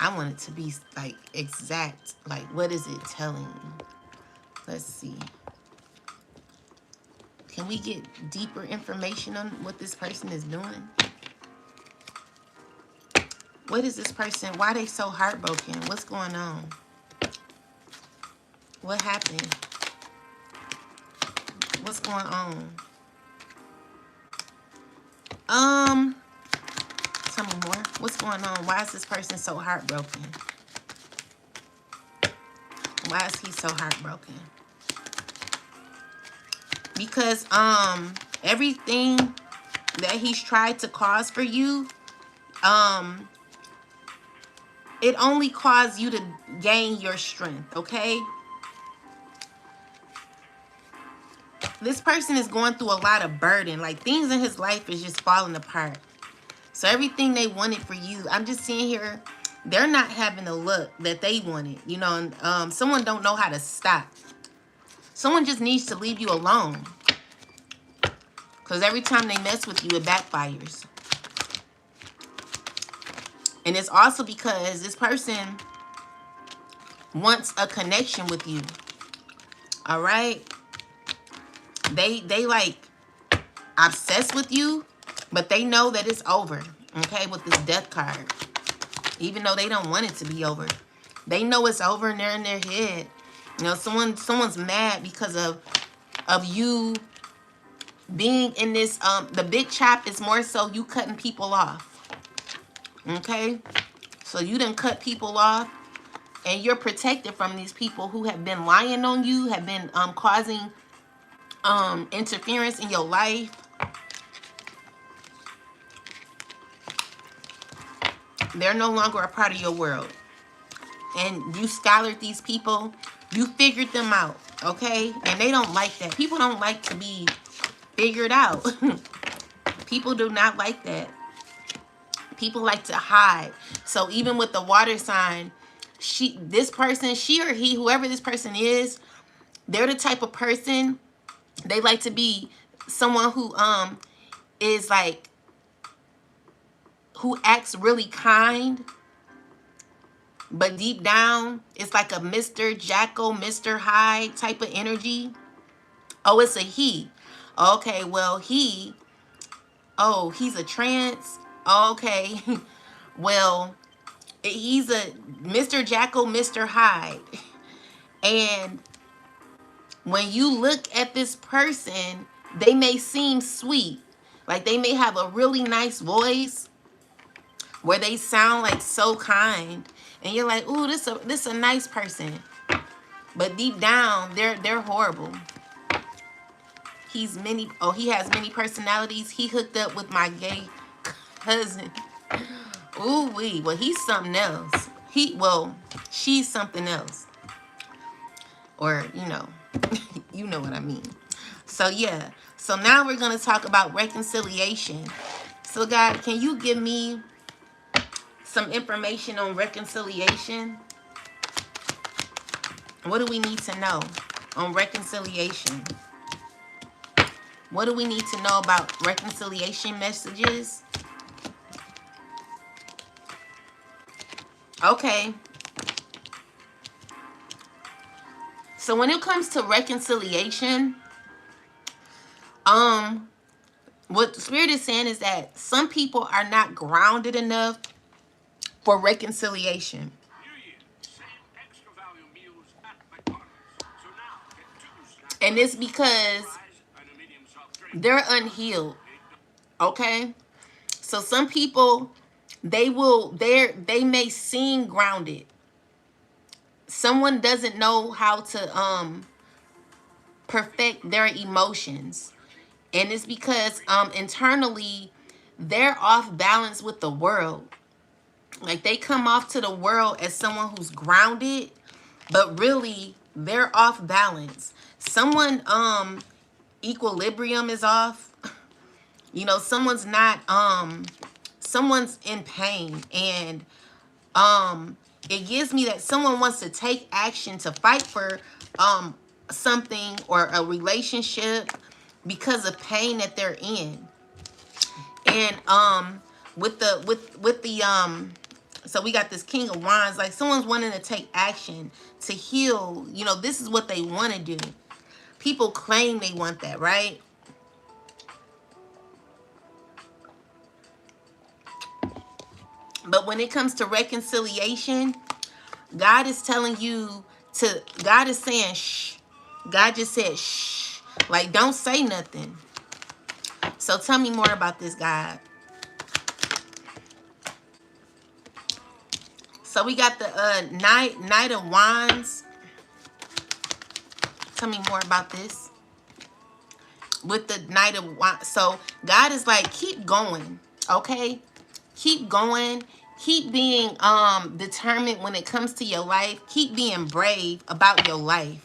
I want it to be like exact. Like, what is it telling you? Let's see. Can we get deeper information on what this person is doing? What is this person? Why are they so heartbroken? What's going on? What happened? What's going on? Tell me more. What's going on? Why is this person so heartbroken? Why is he so heartbroken? Because everything that he's tried to cause for you, it only caused you to gain your strength, okay? This person is going through a lot of burden. Like, things in his life is just falling apart. So everything they wanted for you, I'm just seeing here, they're not having the look that they wanted. You know, and someone don't know how to stop. Someone just needs to leave you alone. Because every time they mess with you, it backfires. And it's also because this person wants a connection with you. All right? They like obsessed with you, but they know that it's over. Okay? With this death card. Even though they don't want it to be over. They know it's over and they're in their head. You know, someone's mad because of you being in this, the big chop is more so you cutting people off. Okay? So you done cut people off, and you're protected from these people who have been lying on you, have been causing interference in your life. They're no longer a part of your world. And you scholared these people. You figured them out, okay? And they don't like that. People don't like to be figured out. People do not like that. People like to hide. So even with the water sign, this person, she or he, whoever this person is, they're the type of person, they like to be someone who is like, who acts really kind, but deep down, it's like a Mr. Jekyll, Mr. Hyde type of energy. Oh, it's a he. Okay, well, he's a trans. Okay, well, he's a Mr. Jekyll, Mr. Hyde. And when you look at this person, they may seem sweet. Like, they may have a really nice voice where they sound like so kind. And you're like, ooh, this a nice person. But deep down, they're horrible. He has many personalities. He hooked up with my gay cousin. Ooh wee. Well, he's something else. She's something else. Or, you know what I mean. So yeah. So now we're gonna talk about reconciliation. So God, can you give me some information on reconciliation? What do we need to know on reconciliation? What do we need to know about reconciliation messages? Okay. So when it comes to reconciliation, what the Spirit is saying is that some people are not grounded enough for reconciliation. And it's because they're unhealed. Okay? So some people, they may seem grounded. Someone doesn't know how to perfect their emotions. And it's because internally they're off balance with the world. Like they come off to the world as someone who's grounded, but really they're off balance. Someone equilibrium is off. Someone's not someone's in pain, and it gives me that someone wants to take action to fight for something or a relationship because of pain that they're in. And with the so we got this King of Wands, like someone's wanting to take action to heal. This is what they want to do. People claim they want that, right? But when it comes to reconciliation, God is telling you God is saying shh. God just said shh. Like, don't say nothing. So tell me more about this, God. So we got the Knight of Wands. Tell me more about this. With the Knight of Wands. So God is like, keep going, okay? Keep going. Keep being determined when it comes to your life. Keep being brave about your life.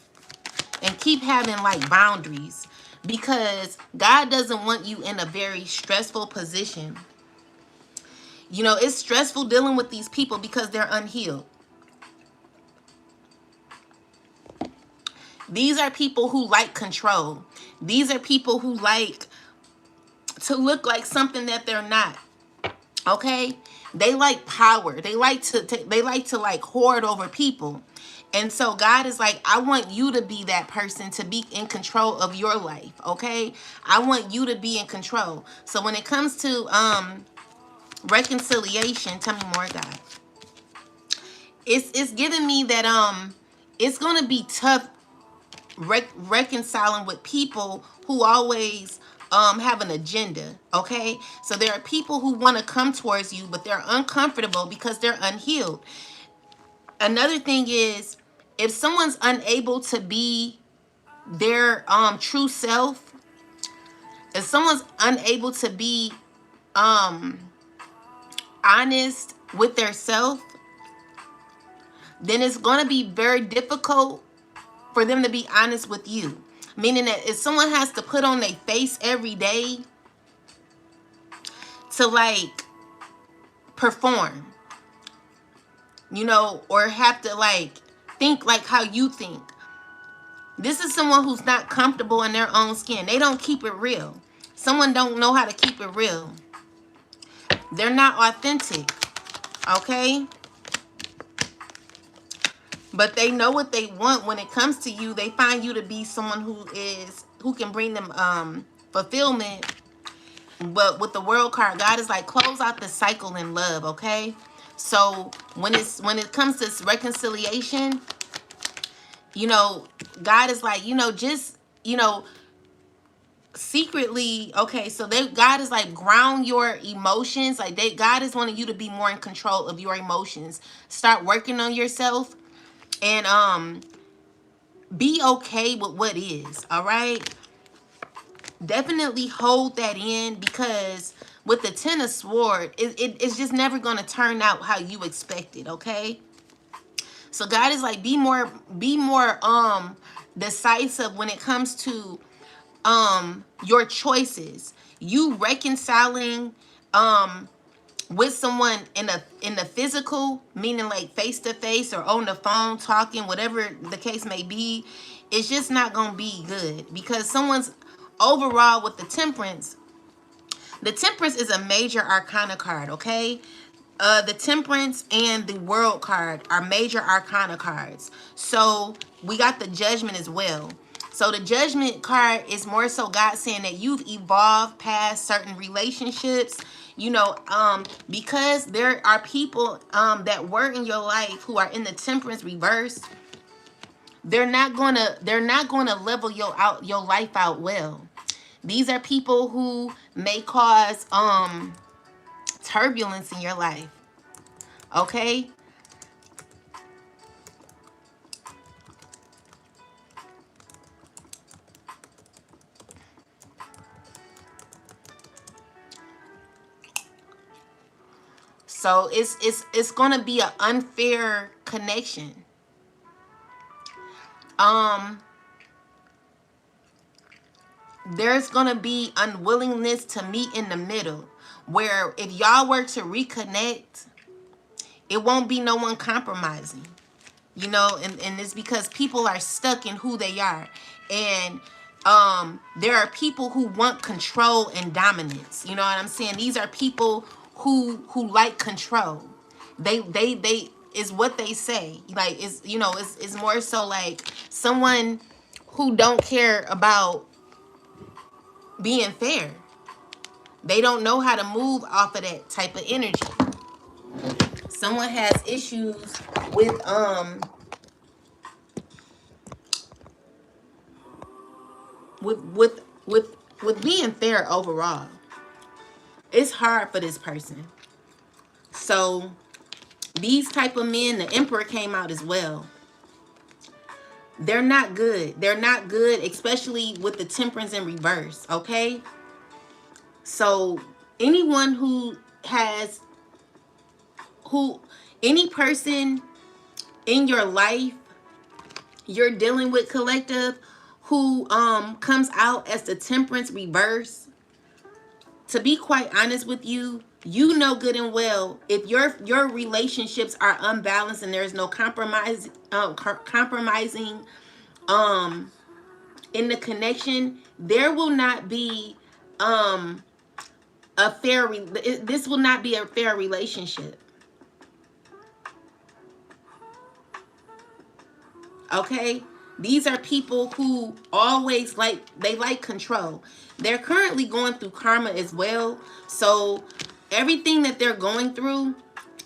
And keep having like boundaries. Because God doesn't want you in a very stressful position. It's stressful dealing with these people because they're unhealed. These are people who like control. These are people who like to look like something that they're not. Okay? They like power. They like to like hoard over people. And so God is like, I want you to be that person, to be in control of your life. Okay? I want you to be in control. So when it comes to reconciliation, tell me more, God. It's giving me that it's gonna be tough reconciling with people who always have an agenda. Okay, so there are people who want to come towards you, but they're uncomfortable because they're unhealed. Another thing is, if someone's unable to be their true self, if someone's unable to be honest with their self, then it's going to be very difficult for them to be honest with you. Meaning that if someone has to put on their face every day to like perform, or have to like think like how you think, this is someone who's not comfortable in their own skin. They don't keep it real. Someone don't know how to keep it real. They're not authentic. Okay? But they know what they want when it comes to you. They find you to be someone who can bring them fulfillment. But with the World card, God is like, close out the cycle in love, okay? So when it comes to reconciliation, God is like, just, secretly, okay, so God is like, ground your emotions. Like, God is wanting you to be more in control of your emotions. Start working on yourself, and be okay with what is. All right, definitely hold that in, because with the Ten of Swords, it's just never going to turn out how you expected. Okay, so God is like, be more decisive when it comes to your choices. You reconciling with someone in the physical, meaning like face to face or on the phone talking, whatever the case may be, it's just not gonna be good, because someone's overall with the Temperance. The Temperance is a major arcana card, okay? The Temperance and the World card are major arcana cards. So we got the Judgment as well. So the Judgment card is more so God saying that you've evolved past certain relationships. Because there are people that were in your life who are in the Temperance reverse. They're not gonna level your life out well. These are people who may cause turbulence in your life. Okay? So it's gonna be an unfair connection. Um, there's gonna be unwillingness to meet in the middle, where if y'all were to reconnect, it won't be no one compromising. And it's because people are stuck in who they are. And there are people who want control and dominance. You know what I'm saying? These are people who like control. They is what they say. Like, it's more so like someone who don't care about being fair. They don't know how to move off of that type of energy. Someone has issues with with with with with being fair overall. It's hard for this person. So these type of men, the Emperor came out as well. They're not good. They're not good, especially with the Temperance in reverse. Okay, so anyone who any person in your life you're dealing with, collective, who comes out as the Temperance reverse, to be quite honest with you, you know good and well, if your relationships are unbalanced and there's no compromising in the connection, there will not be this will not be a fair relationship. Okay, these are people who always like control. They're currently going through karma as well. So everything that they're going through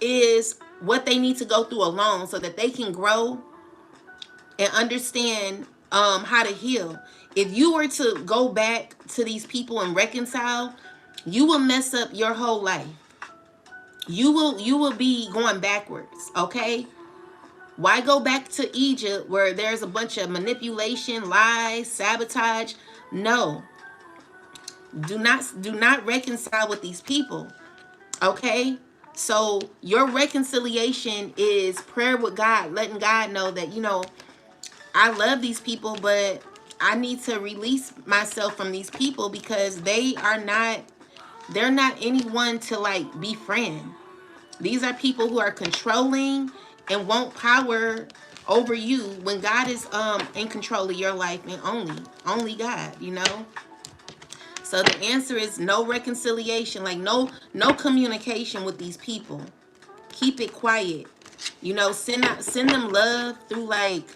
is what they need to go through alone, so that they can grow and understand how to heal. If you were to go back to these people and reconcile, you will mess up your whole life. You will be going backwards. Okay, why go back to Egypt where there's a bunch of manipulation, lies, sabotage? No. Do not reconcile with these people. Okay? So your reconciliation is prayer with God, letting God know that, I love these people, but I need to release myself from these people, because they're not anyone to like befriend. These are people who are controlling and want power over you, when God is in control of your life, and only God. So the answer is no reconciliation, like no communication with these people. Keep it quiet. Send them love through, like,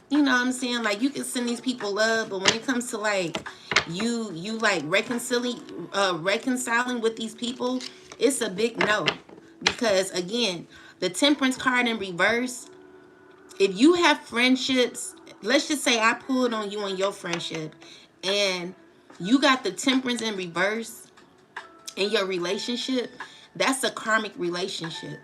what I'm saying? Like, you can send these people love, but when it comes to like you like reconciling with these people, it's a big no. Because again, the Temperance card in reverse, if you have friendships, let's just say I pulled on you in your friendship, and You got the Temperance in reverse in your relationship. That's a karmic relationship.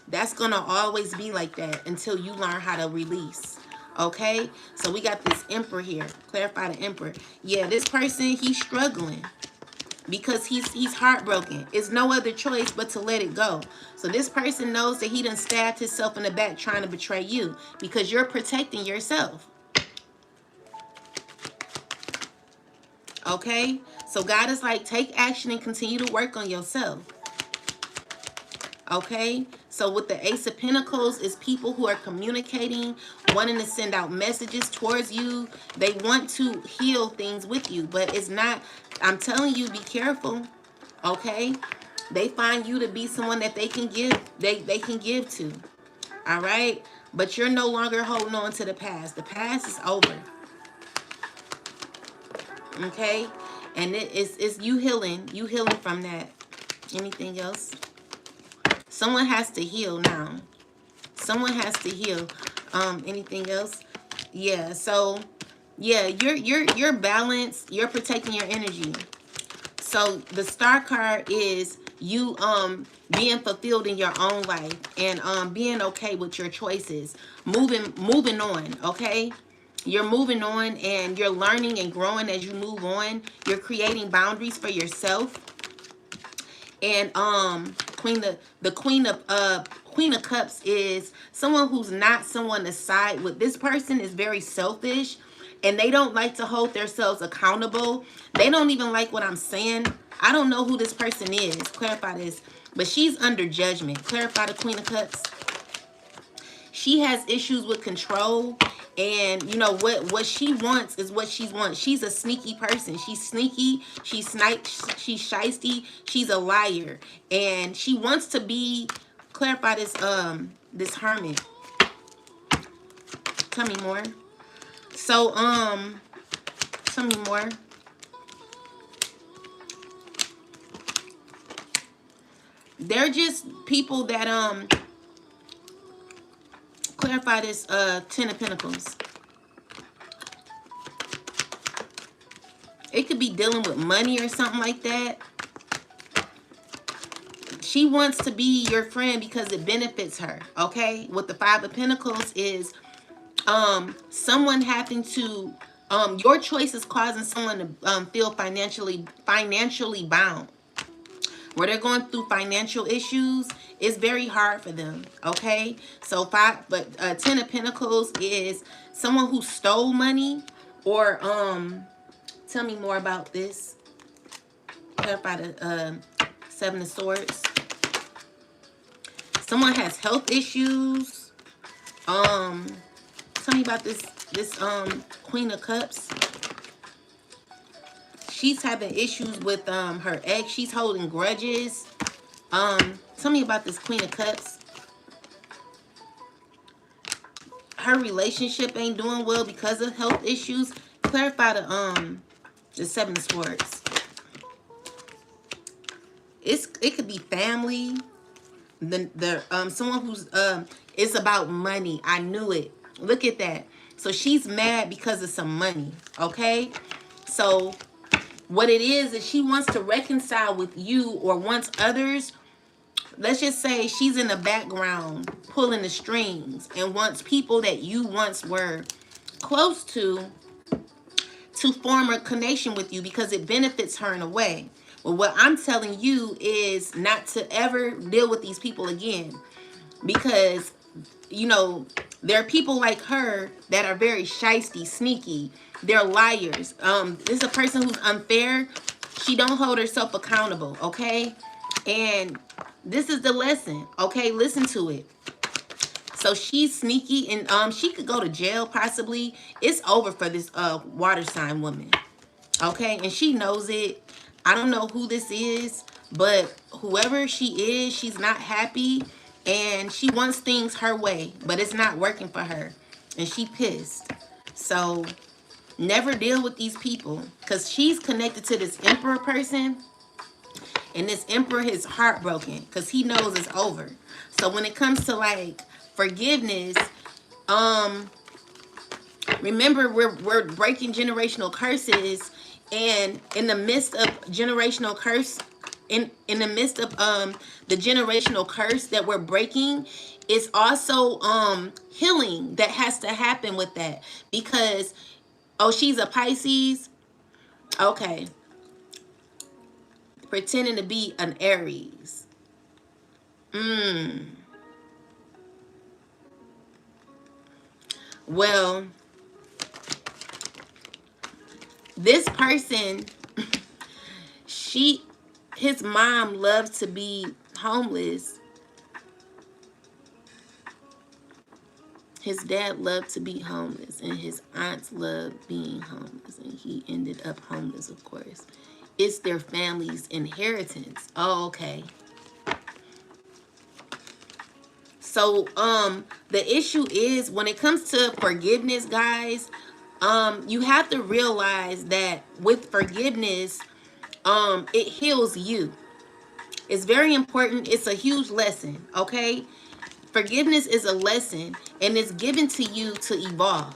That's gonna always be like that until you learn how to release. Okay, so we got this Emperor here. Clarify the Emperor. Yeah, this person, he's struggling because he's heartbroken. It's no other choice but to let it go. So this person knows that he done stabbed himself in the back trying to betray you because you're protecting yourself. Okay, so God is like, take action and continue to work on yourself. Okay, so with the Ace of Pentacles is people who are communicating, wanting to send out messages towards you. They want to heal things with you, but it's not, I'm telling you, be careful. Okay, they find you to be someone that they can give, they can give to. All right, but you're no longer holding on to the past. The past is over. Okay, and it's you healing from that. Anything else? Someone has to heal now. Someone has to heal. Anything else? Yeah, so yeah, you're balanced, you're protecting your energy. So the Star card is you being fulfilled in your own life and being okay with your choices. Moving on, okay? You're moving on and you're learning and growing as you move on. You're creating boundaries for yourself. And the Queen of Cups is someone who's not someone to side with. This person is very selfish and they don't like to hold themselves accountable. They don't even like what I'm saying. I don't know who this person is. Clarify this. But she's under judgment. Clarify the Queen of Cups. She has issues with control, and you know what she wants is what she wants. She's a sneaky person. She's sneaky, she's she's shisty, she's a liar, and she wants to be, clarify this this Hermit. Tell me more. So tell me more. They're just people that clarify this Ten of Pentacles. It could be dealing with money or something like that. She wants to be your friend because it benefits her, okay? With the Five of Pentacles is someone having to your choice is causing someone to feel financially bound. Where they're going through financial issues, it's very hard for them, okay? So Ten of Pentacles is someone who stole money, or tell me more about this. Clarify the Seven of Swords. Someone has health issues. Tell me about this Queen of Cups. She's having issues with her ex. She's holding grudges. Tell me about this Queen of Cups. Her relationship ain't doing well because of health issues. Clarify the Seven of Swords. It could be family. Someone who's it's about money. I knew it. Look at that. So she's mad because of some money. Okay, so what it is she wants to reconcile with you, or wants others. Let's just say she's in the background pulling the strings and wants people that you once were close to form a connection with you because it benefits her in a way. Well, what I'm telling you is not to ever deal with these people again, because you know there are people like her that are very shisty, sneaky. They're liars. This is a person who's unfair. She don't hold herself accountable, okay? And this is the lesson, okay? Listen to it. So she's sneaky, and she could go to jail possibly. It's over for this water sign woman, okay? And she knows it. I don't know who this is, but whoever she is, she's not happy, and she wants things her way, but it's not working for her, and she pissed. So never deal with these people, because she's connected to this Emperor person, and this Emperor is heartbroken because he knows it's over. So when it comes to like forgiveness, Remember, we're breaking generational curses, and in the midst of generational curse, in the midst of the generational curse that we're breaking, it's also healing that has to happen with that, because oh, she's a Pisces. Okay, pretending to be an Aries. Well, this person, she his mom loves to be homeless. His dad loved to be homeless, and his aunts loved being homeless, and he ended up homeless, of course. It's their family's inheritance. Oh, okay. So, the issue is when it comes to forgiveness, guys, you have to realize that with forgiveness, it heals you. It's very important. It's a huge lesson, okay? Forgiveness is a lesson, and it's given to you to evolve.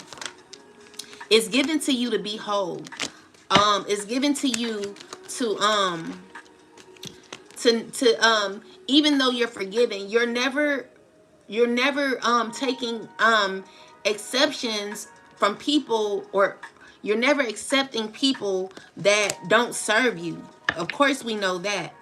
It's given to you to be whole. It's given to you to even though you're forgiven, you're never taking exceptions from people, or you're never accepting people that don't serve you. Of course we know that.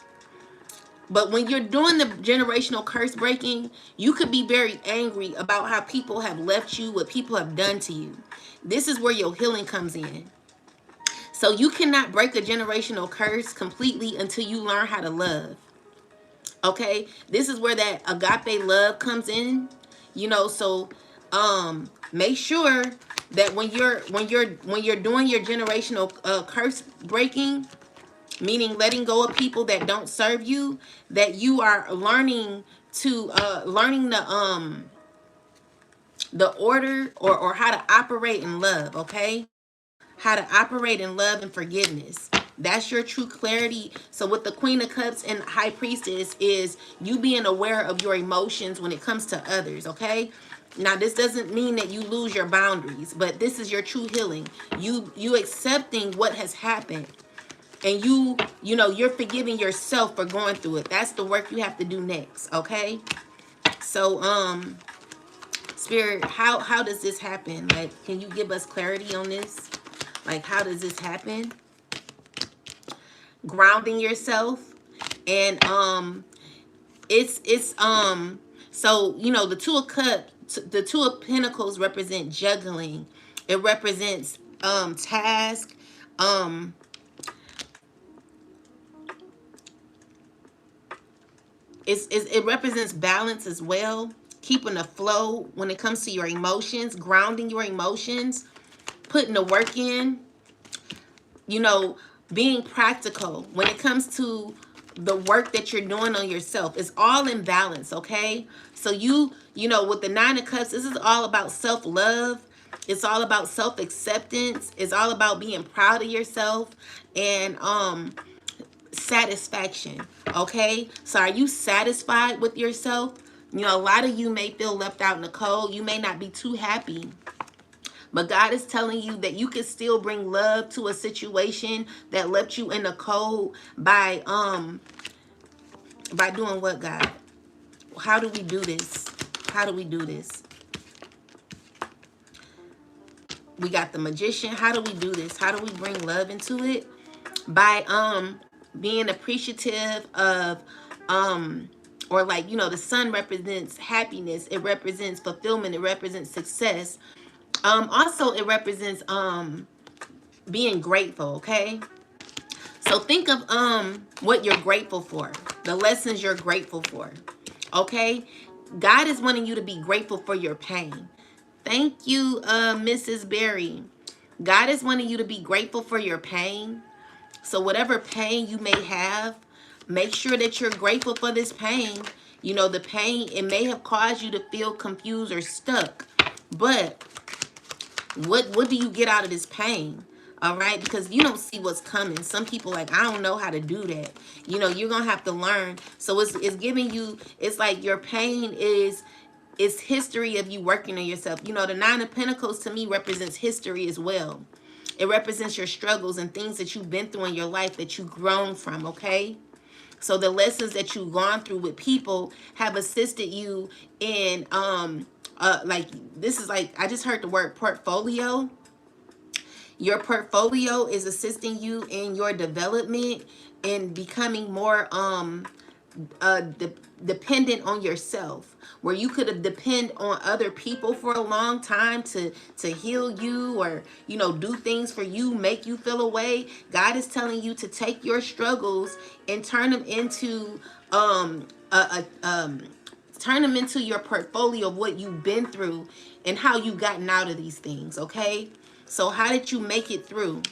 But when you're doing the generational curse breaking, you could be very angry about how people have left you, what people have done to you. This is where your healing comes in. So you cannot break a generational curse completely until you learn how to love. Okay? This is where that agape love comes in. So make sure that when you're doing your generational curse breaking, meaning letting go of people that don't serve you, that you are learning to learning the order, or how to operate in love. Okay, how to operate in love and forgiveness. That's your true clarity. So with the Queen of Cups and High Priestess is you being aware of your emotions when it comes to others. Okay, now this doesn't mean that you lose your boundaries, but this is your true healing. You accepting what has happened, and you're forgiving yourself for going through it. That's the work you have to do next. Okay, so Spirit, how does this happen? Like, can you give us clarity on this? Like, how does this happen? Grounding yourself, and it's so the Two of Pentacles represent juggling. It represents task. It represents balance as well, keeping the flow when it comes to your emotions, grounding your emotions, putting the work in, being practical when it comes to the work that you're doing on yourself. It's all in balance. Okay, so with the Nine of Cups, this is all about self-love. It's all about self-acceptance. It's all about being proud of yourself, and satisfaction. Okay, so are you satisfied with yourself? A lot of you may feel left out in the cold. You may not be too happy, but God is telling you that you can still bring love to a situation that left you in the cold by doing what, God? How do we do this? How do we do this? We got the Magician. How do we do this? How do we bring love into it? By being appreciative of or like the sun represents happiness, it represents fulfillment, it represents success. Also it represents being grateful. Okay, so think of what you're grateful for, the lessons you're grateful for. Okay, God is wanting you to be grateful for your pain. Thank you, Mrs. Berry. God is wanting you to be grateful for your pain. So whatever pain you may have, make sure that you're grateful for this pain. The pain, it may have caused you to feel confused or stuck, but what do you get out of this pain? All right, because you don't see what's coming. Some people like, I don't know how to do that. You're gonna have to learn. So it's giving you, it's like your pain is it's history of you working on yourself. You know, the Nine of Pentacles to me represents history as well. It represents your struggles and things that you've been through in your life that you've grown from, okay? So the lessons that you've gone through with people have assisted you in, like, this is like, I just heard the word portfolio. Your portfolio is assisting you in your development and becoming more dependent on yourself, where you could have depend on other people for a long time to heal you, or do things for you, make you feel a way. God is telling you to take your struggles and turn them into turn them into your portfolio of what you've been through and how you gotten out of these things. Okay, so how did you make it through?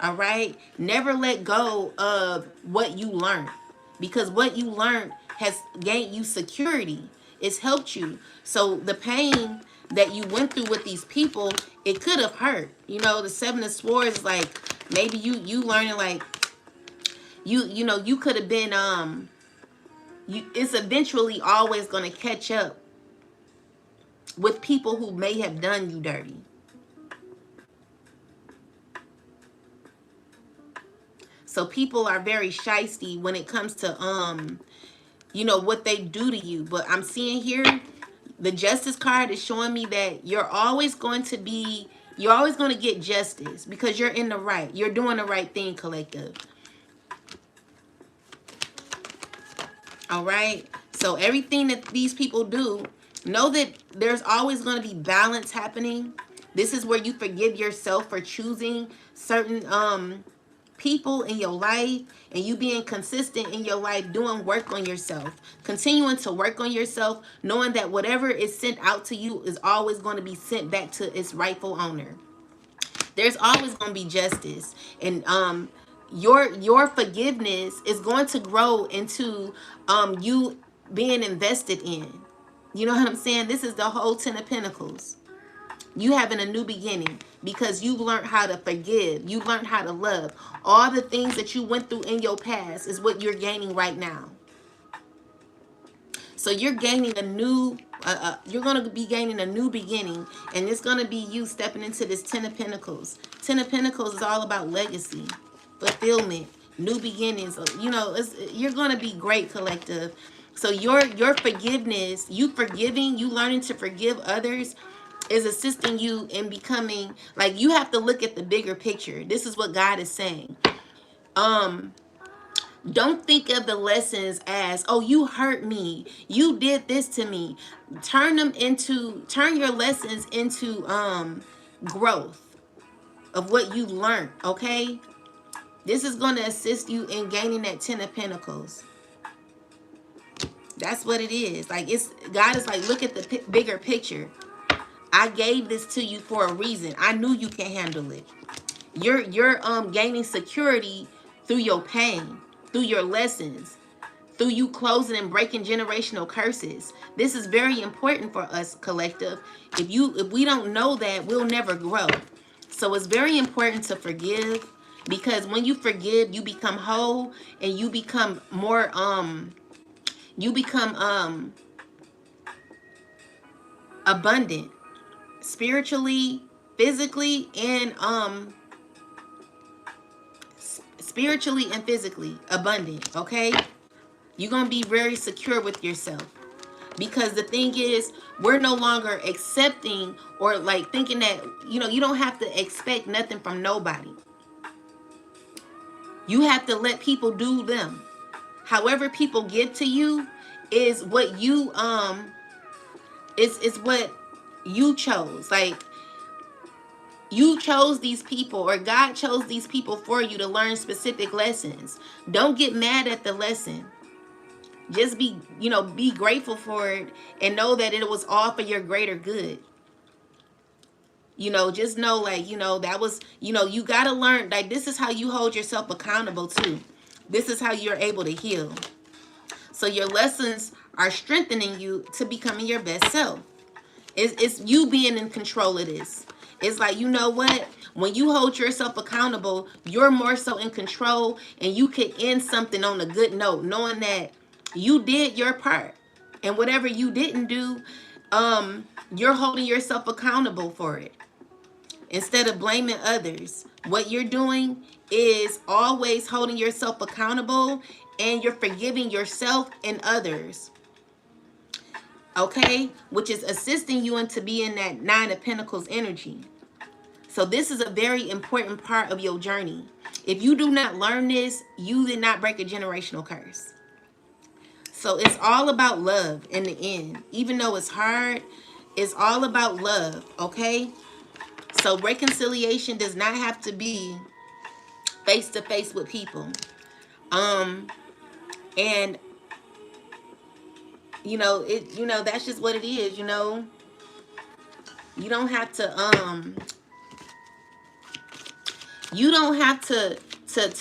All right, never let go of what you learned, because what you learned has gained you security. It's helped you. So the pain that you went through with these people, it could have hurt. The Seven of Swords is like, maybe you learning, like, you could have been it's eventually always going to catch up with people who may have done you dirty. So people are very shisty when it comes to what they do to you. But I'm seeing here, the Justice card is showing me that you're always going to get justice, because you're in the right. You're doing the right thing, collective. All right. So everything that these people do, know that there's always going to be balance happening. This is where you forgive yourself for choosing certain people in your life, and you being consistent in your life, doing work on yourself, continuing to work on yourself, knowing that whatever is sent out to you is always going to be sent back to its rightful owner. There's always going to be justice, and your forgiveness is going to grow into you being invested in. You know what I'm saying? This is the whole Ten of Pentacles. You having a new beginning, because you've learned how to forgive. You've learned how to love. All the things that you went through in your past is what you're gaining right now. So you're gaining a new, you're going to be gaining a new beginning, and it's going to be you stepping into this Ten of Pentacles. Ten of Pentacles is all about legacy, fulfillment, new beginnings. You're going to be great, collective. So your forgiveness, you forgiving, you learning to forgive others, is assisting you in becoming, like, you have to look at the bigger picture. This is what God is saying. Don't think of the lessons as, oh, you hurt me, you did this to me. Turn your lessons into growth of what you learned. Okay, this is going to assist you in gaining that Ten of Pentacles. That's what it is. Like, God is like, look at the bigger picture. I gave this to you for a reason. I knew you can handle it. You're gaining security through your pain, through your lessons, through you closing and breaking generational curses. This is very important for us, collective. If we don't know that, we'll never grow. So it's very important to forgive, because when you forgive, you become whole, and you become more abundant, spiritually, physically, and physically abundant. Okay, you're gonna be very secure with yourself, because the thing is, we're no longer accepting, or like thinking that you don't have to expect nothing from nobody. You have to let people do them. However people give to you is what you is what you chose. Like, you chose these people, or God chose these people for you to learn specific lessons. Don't get mad at the lesson. Just be grateful for it, and know that it was all for your greater good. Just know, like, that was, you got to learn, like, this is how you hold yourself accountable too. This is how you're able to heal. So your lessons are strengthening you to becoming your best self. It's you being in control of this. It's like, you know what? When you hold yourself accountable, you're more so in control, and you can end something on a good note, knowing that you did your part. And whatever you didn't do, you're holding yourself accountable for it. Instead of blaming others, what you're doing is always holding yourself accountable, and you're forgiving yourself and others. Okay? Which is assisting you into being that Nine of Pentacles energy. So this is a very important part of your journey. If you do not learn this, you did not break a generational curse. So it's all about love in the end. Even though it's hard, it's all about love, okay? So reconciliation does not have to be face to face with people. And that's just what it is, You don't have to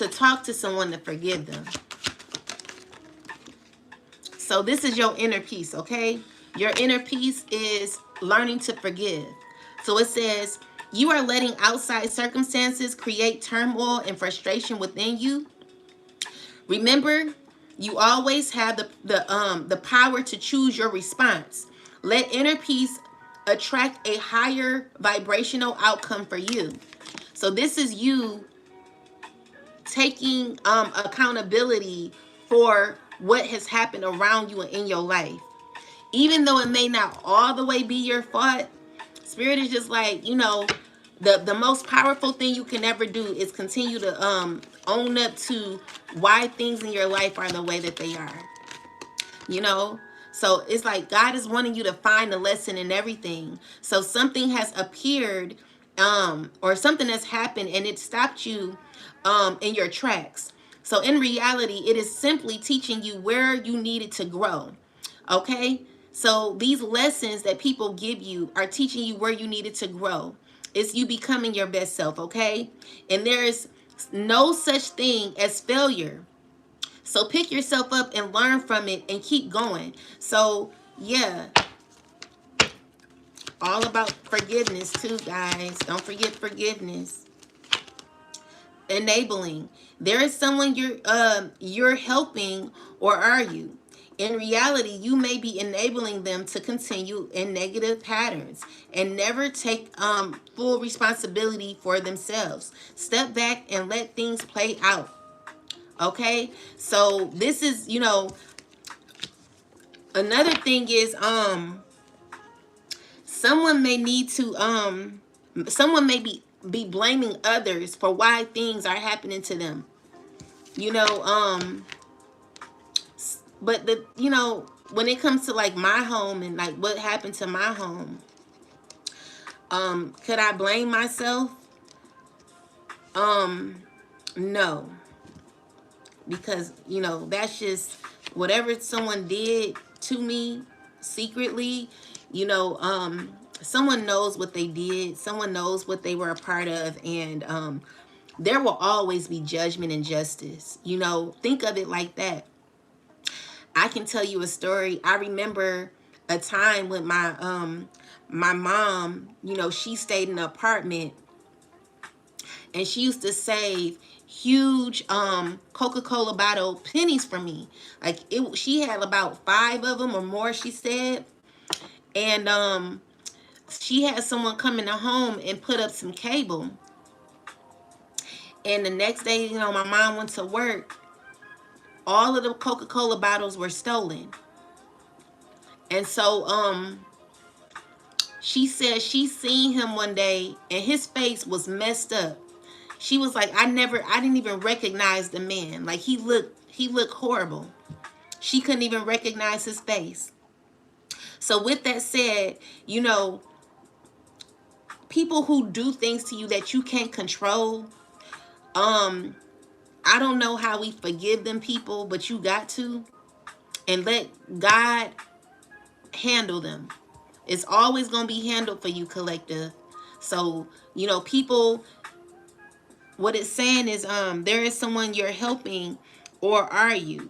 talk to someone to forgive them. So this is your inner peace, okay? Your inner peace is learning to forgive. So it says, you are letting outside circumstances create turmoil and frustration within you. Remember, you always have the power to choose your response. Let inner peace attract a higher vibrational outcome for you. So this is you taking accountability for what has happened around you and in your life. Even though it may not all the way be your fault, Spirit is just like, the most powerful thing you can ever do is continue to own up to why things in your life are the way that they are. So it's like God is wanting you to find a lesson in everything. So something has appeared, or something has happened, and it stopped you in your tracks. So in reality, it is simply teaching you where you needed to grow. Okay? So these lessons that people give you are teaching you where you needed to grow. It's you becoming your best self, okay? And there's no such thing as failure. So pick yourself up and learn from it and keep going. So, yeah. All about forgiveness too, guys. Don't forget forgiveness. Enabling. There is someone you're helping, or are you? In reality, you may be enabling them to continue in negative patterns and never take full responsibility for themselves. Step back and let things play out. Okay? So this is, another thing is someone may need to someone may be blaming others for why things are happening to them. But when it comes to like my home and like what happened to my home, could I blame myself? No. Because, that's just whatever someone did to me secretly, someone knows what they did. Someone knows what they were a part of. And there will always be judgment and justice. Think of it like that. I can tell you a story. I remember a time when my mom, she stayed in an apartment, and she used to save huge Coca-Cola bottle pennies for me. Like she had about 5 of them or more, she said. And she had someone come in the home and put up some cable. And the next day, my mom went to work. All of the Coca-Cola bottles were stolen. And so she said she seen him one day and his face was messed up. She was like, I didn't even recognize the man. Like he looked horrible. She couldn't even recognize his face. So with that said, people who do things to you that you can't control, I don't know how we forgive them people, but you got to. And let God handle them. It's always going to be handled for you, collective. So, people, what it's saying is there is someone you're helping, or are you?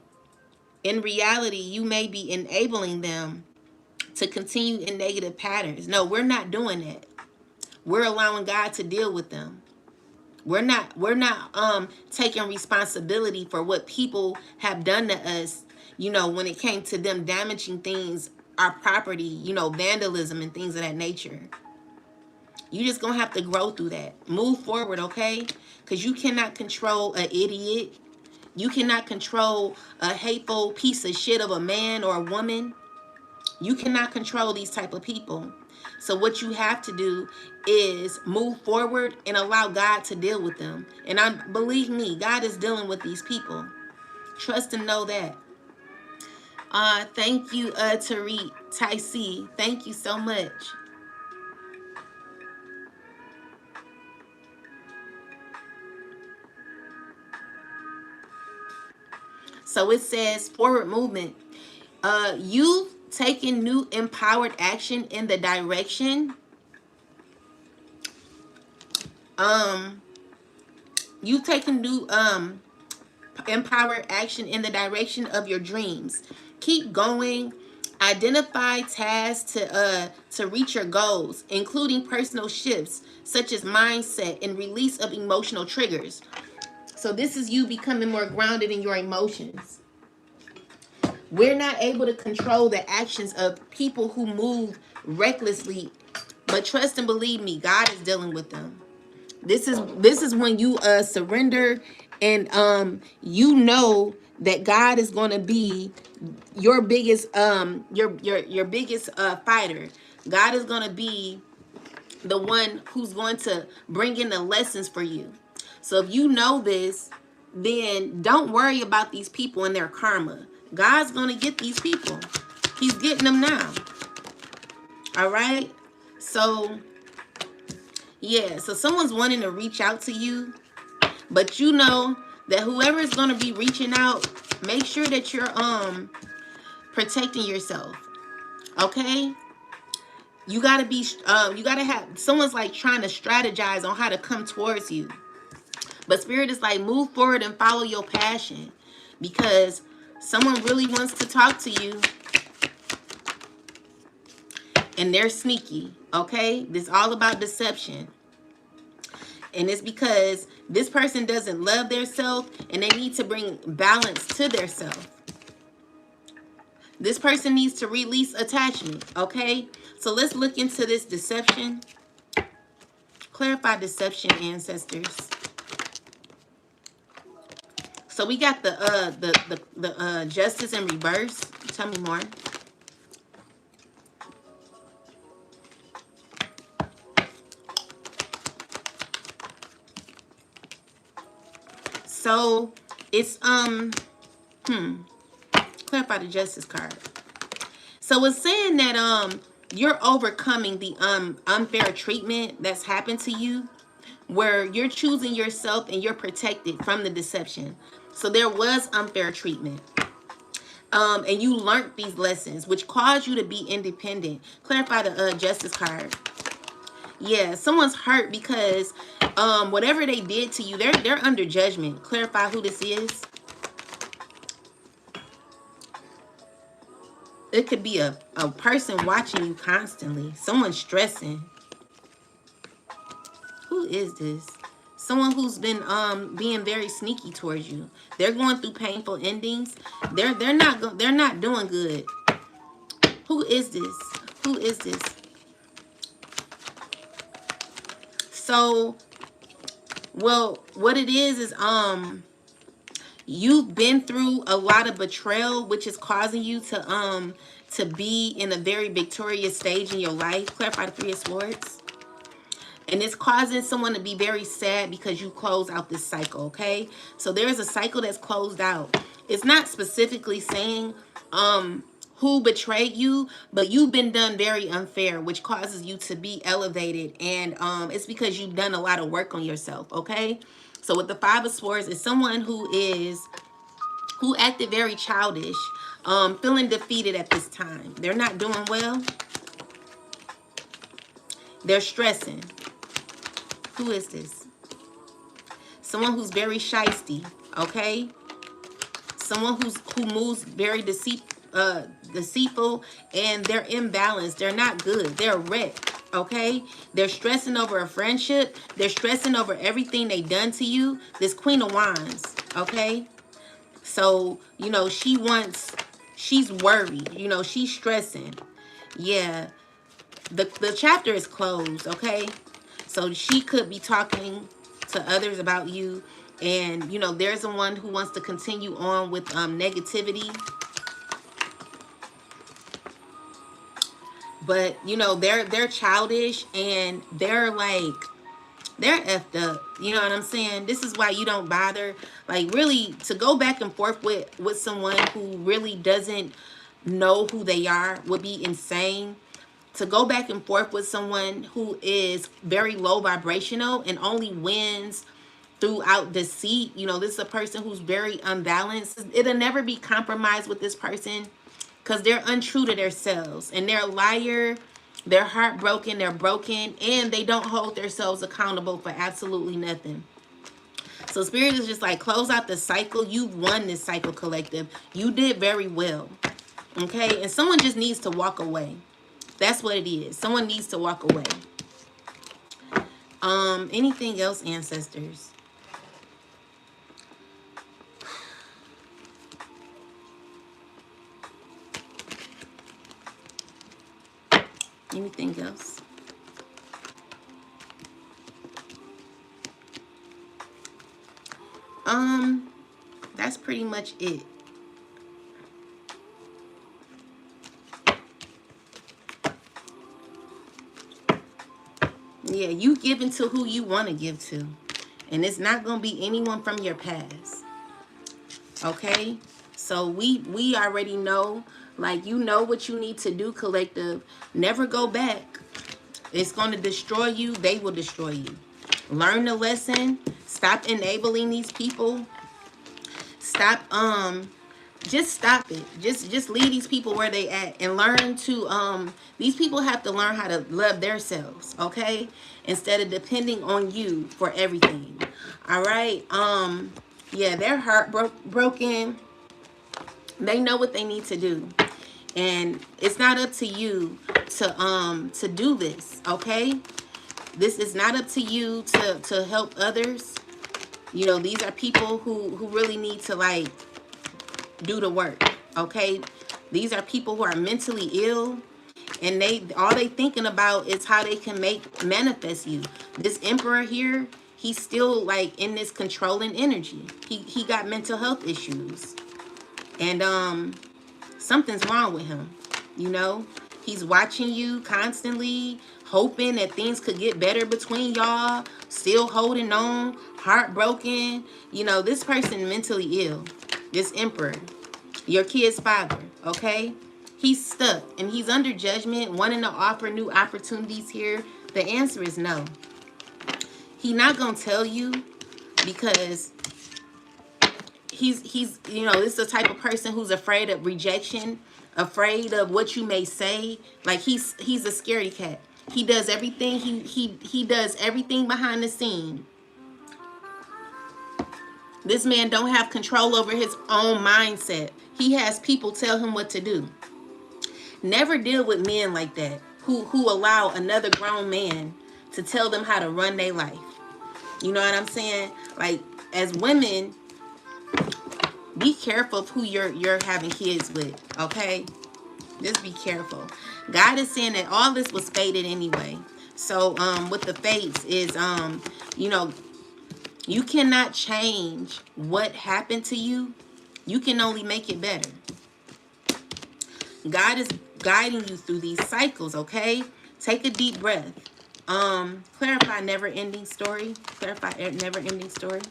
In reality, you may be enabling them to continue in negative patterns. No, we're not doing that. We're allowing God to deal with them. We're not taking responsibility for what people have done to us, when it came to them damaging things, our property, you know, vandalism and things of that nature. You just gonna have to grow through that. Move forward, okay? Because you cannot control an idiot. You cannot control a hateful piece of shit of a man or a woman. You cannot control these type of people. So what you have to do is move forward and allow God to deal with them. And believe me, God is dealing with these people. Trust and know that. Thank you, Tariq, Tyc. Thank you so much. So it says forward movement. You taking new empowered action in the direction. You taking new empowered action in the direction of your dreams. Keep going. Identify tasks to reach your goals, including personal shifts such as mindset and release of emotional triggers. So this is you becoming more grounded in your emotions. We're not able to control the actions of people who move recklessly, but trust and believe me, God is dealing with them. This is when you surrender, and you know that God is going to be your biggest your biggest fighter. God is going to be the one who's going to bring in the lessons for you. So if you know this, then don't worry about these people and their karma. God's going to get these people. He's getting them now. All right? So yeah, so someone's wanting to reach out to you, but you know that whoever is going to be reaching out, make sure that you're protecting yourself. Okay? You got to be you got to have someone's like trying to strategize on how to come towards you. But Spirit is like, move forward and follow your passion, because someone really wants to talk to you and they're sneaky. Okay? This is all about deception. And it's because this person doesn't love their self and they need to bring balance to their self. This person needs to release attachment, okay? So let's look into this deception. Clarify deception, ancestors. So we got the justice in reverse. Tell me more. So it's clarify the justice card. So it's saying that you're overcoming the unfair treatment that's happened to you, where you're choosing yourself and you're protected from the deception. So there was unfair treatment. And you learned these lessons, which caused you to be independent. Clarify the justice card. Yeah, someone's hurt because whatever they did to you, they're under judgment. Clarify who this is. It could be a person watching you constantly. Someone stressing. Who is this? Someone who's been being very sneaky towards you. They're going through painful endings. They're not doing good. Who is this? Who is this? So, well, what it is you've been through a lot of betrayal, which is causing you to be in a very victorious stage in your life. Clarify the Three of Swords. And it's causing someone to be very sad because you close out this cycle, okay? So there's a cycle that's closed out. It's not specifically saying who betrayed you, but you've been done very unfair, which causes you to be elevated. And it's because you've done a lot of work on yourself, okay? So with the Five of Swords, it's someone who acted very childish, feeling defeated at this time. They're not doing well. They're stressing. Who is this? Someone who's very shisty, okay? Someone who moves very deceitful, and they're imbalanced. They're not good. They're wrecked, okay? They're stressing over a friendship. They're stressing over everything they done to you. This Queen of Wands, okay? So, you know, she's worried. You know, she's stressing. Yeah, the chapter is closed, okay? So she could be talking to others about you, and you know there's the one who wants to continue on with negativity, but you know they're childish and they're like they're effed up. You know what I'm saying? This is why you don't bother, like, really to go back and forth with someone who really doesn't know who they are would be insane. To go back and forth with someone who is very low vibrational and only wins throughout deceit. You know, this is a person who's very unbalanced. It'll never be compromised with this person because they're untrue to themselves and they're a liar. They're heartbroken, they're broken, and they don't hold themselves accountable for absolutely nothing. So Spirit is just like, close out the cycle. You won this cycle, collective. You did very well. Okay? And someone just needs to walk away. That's what it is. Someone needs to walk away. Anything else, ancestors? Anything else? That's pretty much it. Yeah, you give into who you want to give to. And it's not going to be anyone from your past. Okay? So we already know, like, you know what you need to do, collective. Never go back. It's going to destroy you. They will destroy you. Learn the lesson. Stop enabling these people. Stop just stop it. Just leave these people where they at and learn to these people have to learn how to love themselves, okay? Instead of depending on you for everything. All right? Yeah, they're heartbroken. They know what they need to do. And it's not up to you to do this, okay? This is not up to you to help others. You know, these are people who really need to, like, do the work, okay? These are people who are mentally ill, and all they thinking about is how they can manifest you. This emperor here, he's still like in this controlling energy. He got mental health issues, and something's wrong with him. You know, he's watching you constantly, hoping that things could get better between y'all, still holding on, heartbroken. You know, this person mentally ill, this emperor, your kid's father, okay? He's stuck and he's under judgment, wanting to offer new opportunities here. The answer is no. He's not gonna tell you because he's you know, this is the type of person who's afraid of rejection, afraid of what you may say. Like, he's a scaredy cat. He does everything. He does everything behind the scene. This man don't have control over his own mindset. He has people tell him what to do. Never deal with men like that who allow another grown man to tell them how to run their life. You know what I'm saying? Like, as women, be careful of who you're having kids with, okay? Just be careful. God is saying that all this was fated anyway. So with the fates is you know, you cannot change what happened to you. You can only make it better. God is guiding you through these cycles, okay? Take a deep breath. Clarify never-ending story. Clarify never-ending story.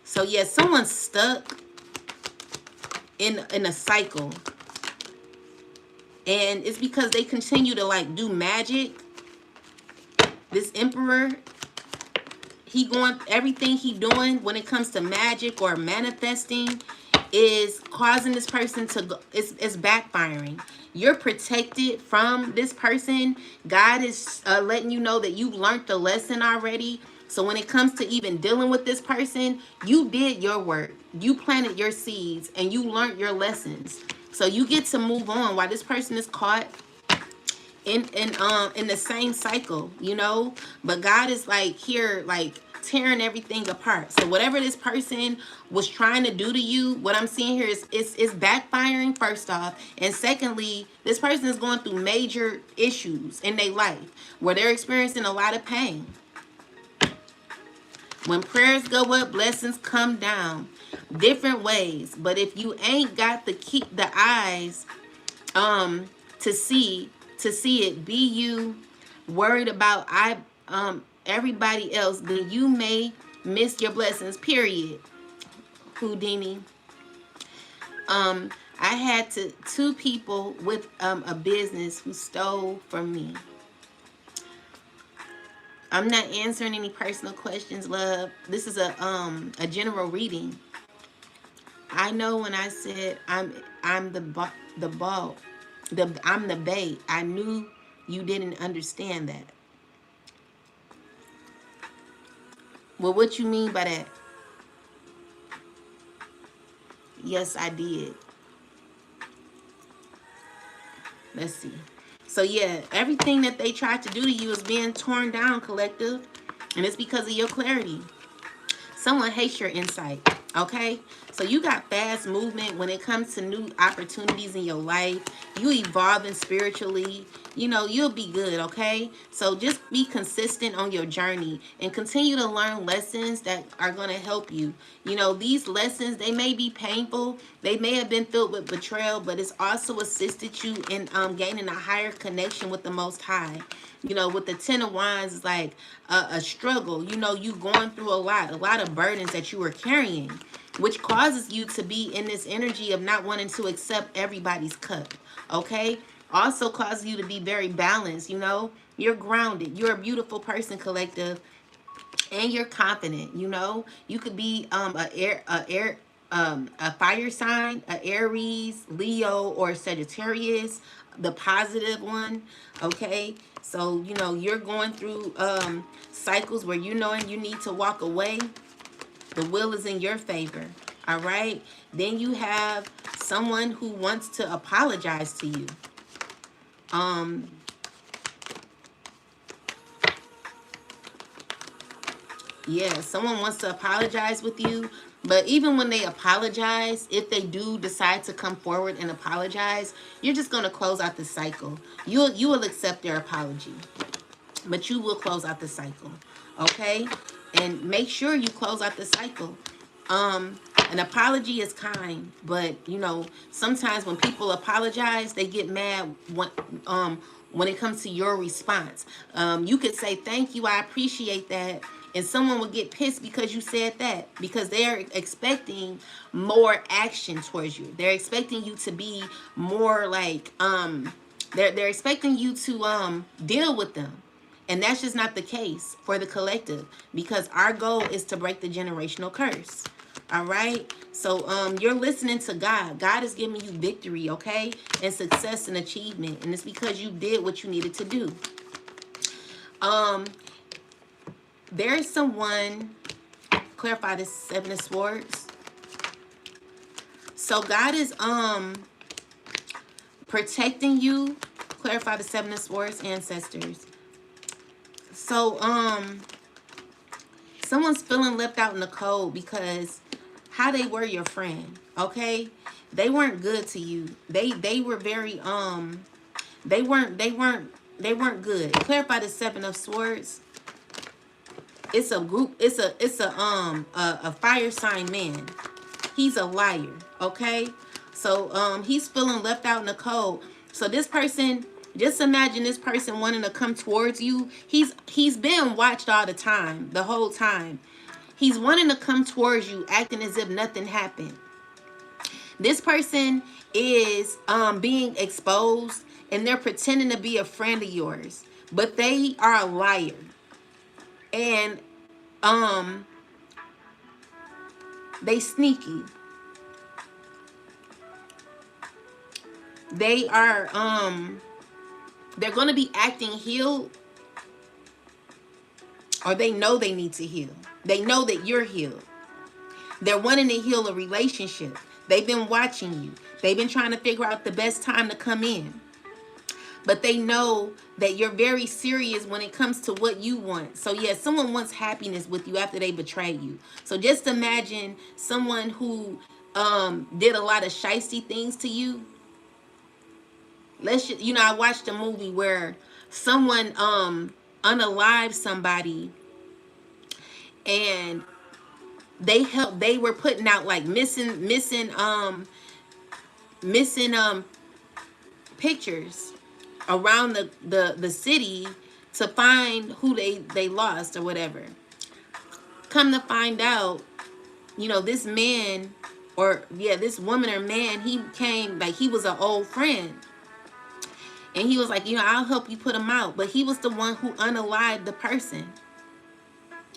So yeah, someone's stuck in a cycle. And it's because they continue to, like, do magic. This emperor, everything he doing when it comes to magic or manifesting is causing this person to go, it's backfiring. You're protected from this person. God is letting you know that you've learned the lesson already. So when it comes to even dealing with this person, you did your work. You planted your seeds and you learned your lessons. So you get to move on while this person is caught in the same cycle, you know. But God is like here, like, tearing everything apart. So whatever this person was trying to do to you, what I'm seeing here is it's backfiring, first off. And secondly, this person is going through major issues in their life where they're experiencing a lot of pain. When prayers go up, blessings come down different ways. But if you ain't got the eyes to see it, be you worried about everybody else, then you may miss your blessings, period. Houdini. I had two people with a business who stole from me. I'm not answering any personal questions, love. This is a general reading. I know when I said I'm the ball, I'm the bait. I knew you didn't understand that. Well, what you mean by that? Yes, I did. Let's see. So yeah, everything that they tried to do to you is being torn down, collective. And it's because of your clarity. Someone hates your insight, okay? So you got fast movement when it comes to new opportunities in your life. You evolving spiritually. You know, you'll be good, okay? So just be consistent on your journey and continue to learn lessons that are going to help you. You know, these lessons, they may be painful. They may have been filled with betrayal, but it's also assisted you in gaining a higher connection with the Most High. You know, with the Ten of Wands, it's like a struggle. You know, you going through a lot of burdens that you were carrying, which causes you to be in this energy of not wanting to accept everybody's cup, okay? Also causes you to be very balanced, you know? You're grounded. You're a beautiful person, collective, and you're confident, you know? You could be a fire sign, a Aries, Leo, or Sagittarius, the positive one, okay? So, you know, you're going through cycles where you know you need to walk away. The will is in your favor, all right? Then you have someone who wants to apologize to you. Yeah, someone wants to apologize with you. But even when they apologize, if they do decide to come forward and apologize, you're just going to close out the cycle. You will accept their apology, but you will close out the cycle, okay? And make sure you close out the cycle. An apology is kind, but you know, sometimes when people apologize, they get mad when it comes to your response. You could say, thank you, I appreciate that. And someone will get pissed because you said that, because they're expecting more action towards you. They're expecting you to be more like, they're expecting you to deal with them. And that's just not the case for the collective, because our goal is to break the generational curse. All right? So you're listening to God. God is giving you victory, okay? And success and achievement. And it's because you did what you needed to do. There's someone, clarify this Seven of Swords. So God is protecting you. Clarify the Seven of Swords, ancestors. So someone's feeling left out in the cold because how they were your friend, okay? They weren't good to you. They were very they weren't good. Clarify the Seven of Swords. It's a group, it's a fire sign man. He's a liar, okay? So he's feeling left out in the cold. So this person, just imagine this person wanting to come towards you. He's been watched all the time, the whole time. He's wanting to come towards you, acting as if nothing happened. This person is being exposed, and they're pretending to be a friend of yours, but they are a liar. And they sneaky. They are they're going to be acting healed, or they know they need to heal. They know that you're healed. They're wanting to heal a relationship. They've been watching you. They've been trying to figure out the best time to come in. but they know that you're very serious when it comes to what you want. So yeah, someone wants happiness with you after they betray you. So just imagine someone who did a lot of shiesty things to you. I watched a movie where someone unalived somebody, and they were putting out like missing pictures around the city to find who they lost or whatever. Come to find out, this man, or yeah, this woman or man, he came, like, he was an old friend, and he was like, I'll help you put him out, but he was the one who unalived the person.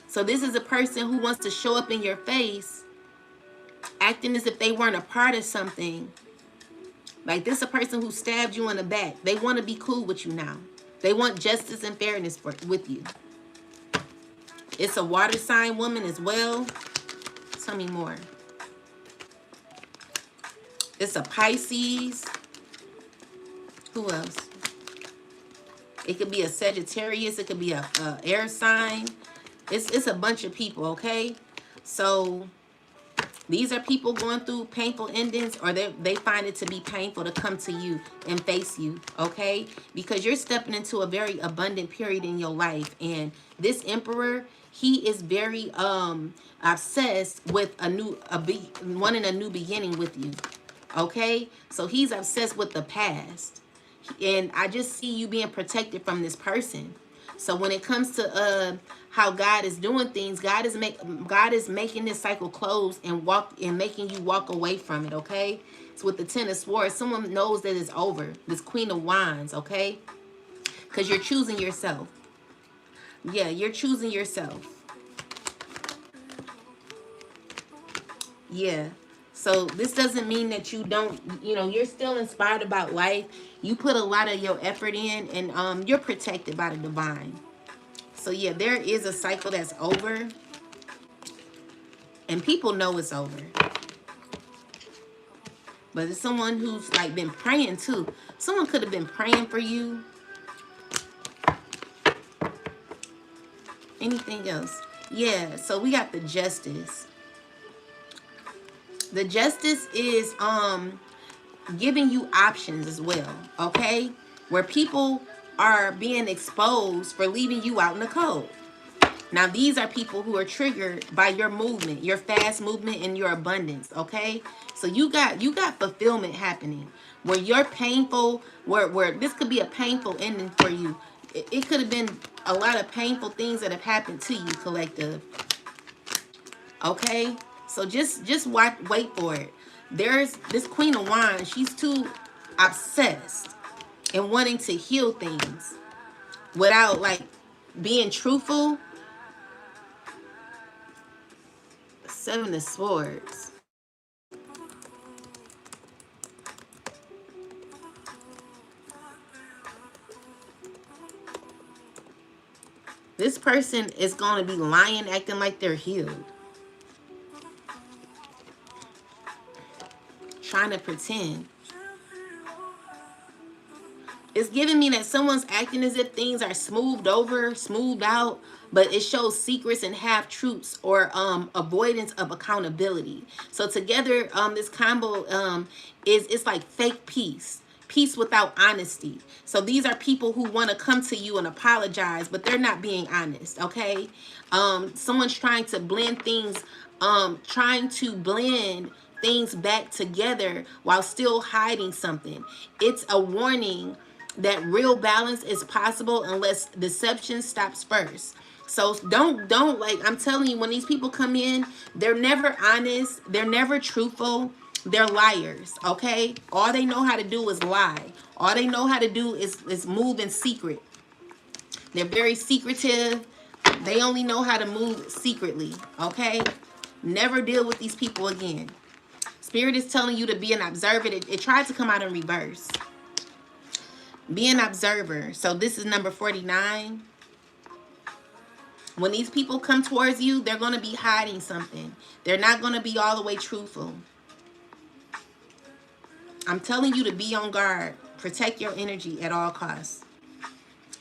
So this is a person who wants to show up in your face acting as if they weren't a part of something. Like, this is a person who stabbed you in the back. They want to be cool with you now. They want justice and fairness with you. It's a water sign woman as well. Tell me more. It's a Pisces. Who else? It could be a Sagittarius. It could be a air sign. It's a bunch of people, okay? So these are people going through painful endings, or they find it to be painful to come to you and face you, okay? Because you're stepping into a very abundant period in your life. And this Emperor, he is very obsessed with wanting a new beginning with you, okay? So he's obsessed with the past. And I just see you being protected from this person. So when it comes to how God is doing things, God is making this cycle close and making you walk away from it, okay? So with the Ten of Swords, someone knows that it's over. This Queen of Wands, okay? Because you're choosing yourself. Yeah, you're choosing yourself. Yeah. So this doesn't mean that you don't, you're still inspired about life. You put a lot of your effort in, and you're protected by the divine. So yeah, there is a cycle that's over, and people know it's over. But it's someone who's like been praying too. Someone could have been praying for you. Anything else? Yeah, so we got the Justice. The Justice is giving you options as well, okay? Where people are being exposed for leaving you out in the cold. Now, these are people who are triggered by your movement, your fast movement, and your abundance, okay? So you got fulfillment happening where you're painful, where this could be a painful ending for you. It could have been a lot of painful things that have happened to you, collective. Okay? So just wait for it. There's this Queen of Wands. She's too obsessed and wanting to heal things without, like, being truthful. Seven of Swords. This person is going to be lying, acting like they're healed. Trying to pretend. It's giving me that someone's acting as if things are smoothed over, smoothed out, but it shows secrets and half-truths, or avoidance of accountability. So together, this combo it's like fake peace. Peace without honesty. So these are people who want to come to you and apologize, but they're not being honest, okay? Someone's trying to blend things, things back together while still hiding something. It's a warning that real balance is possible unless deception stops first. So don't like, I'm telling you, when these people come in, they're never honest, they're never truthful, they're liars, okay? All they know how to do is lie. All they know how to do is move in secret. They're very secretive. They only know how to move secretly, okay? Never deal with these people again. Spirit is telling you to be an observer. It tried to come out in reverse. Be an observer. So this is number 49. When these people come towards you, they're going to be hiding something. They're not going to be all the way truthful. I'm telling you to be on guard Protect your energy at all costs.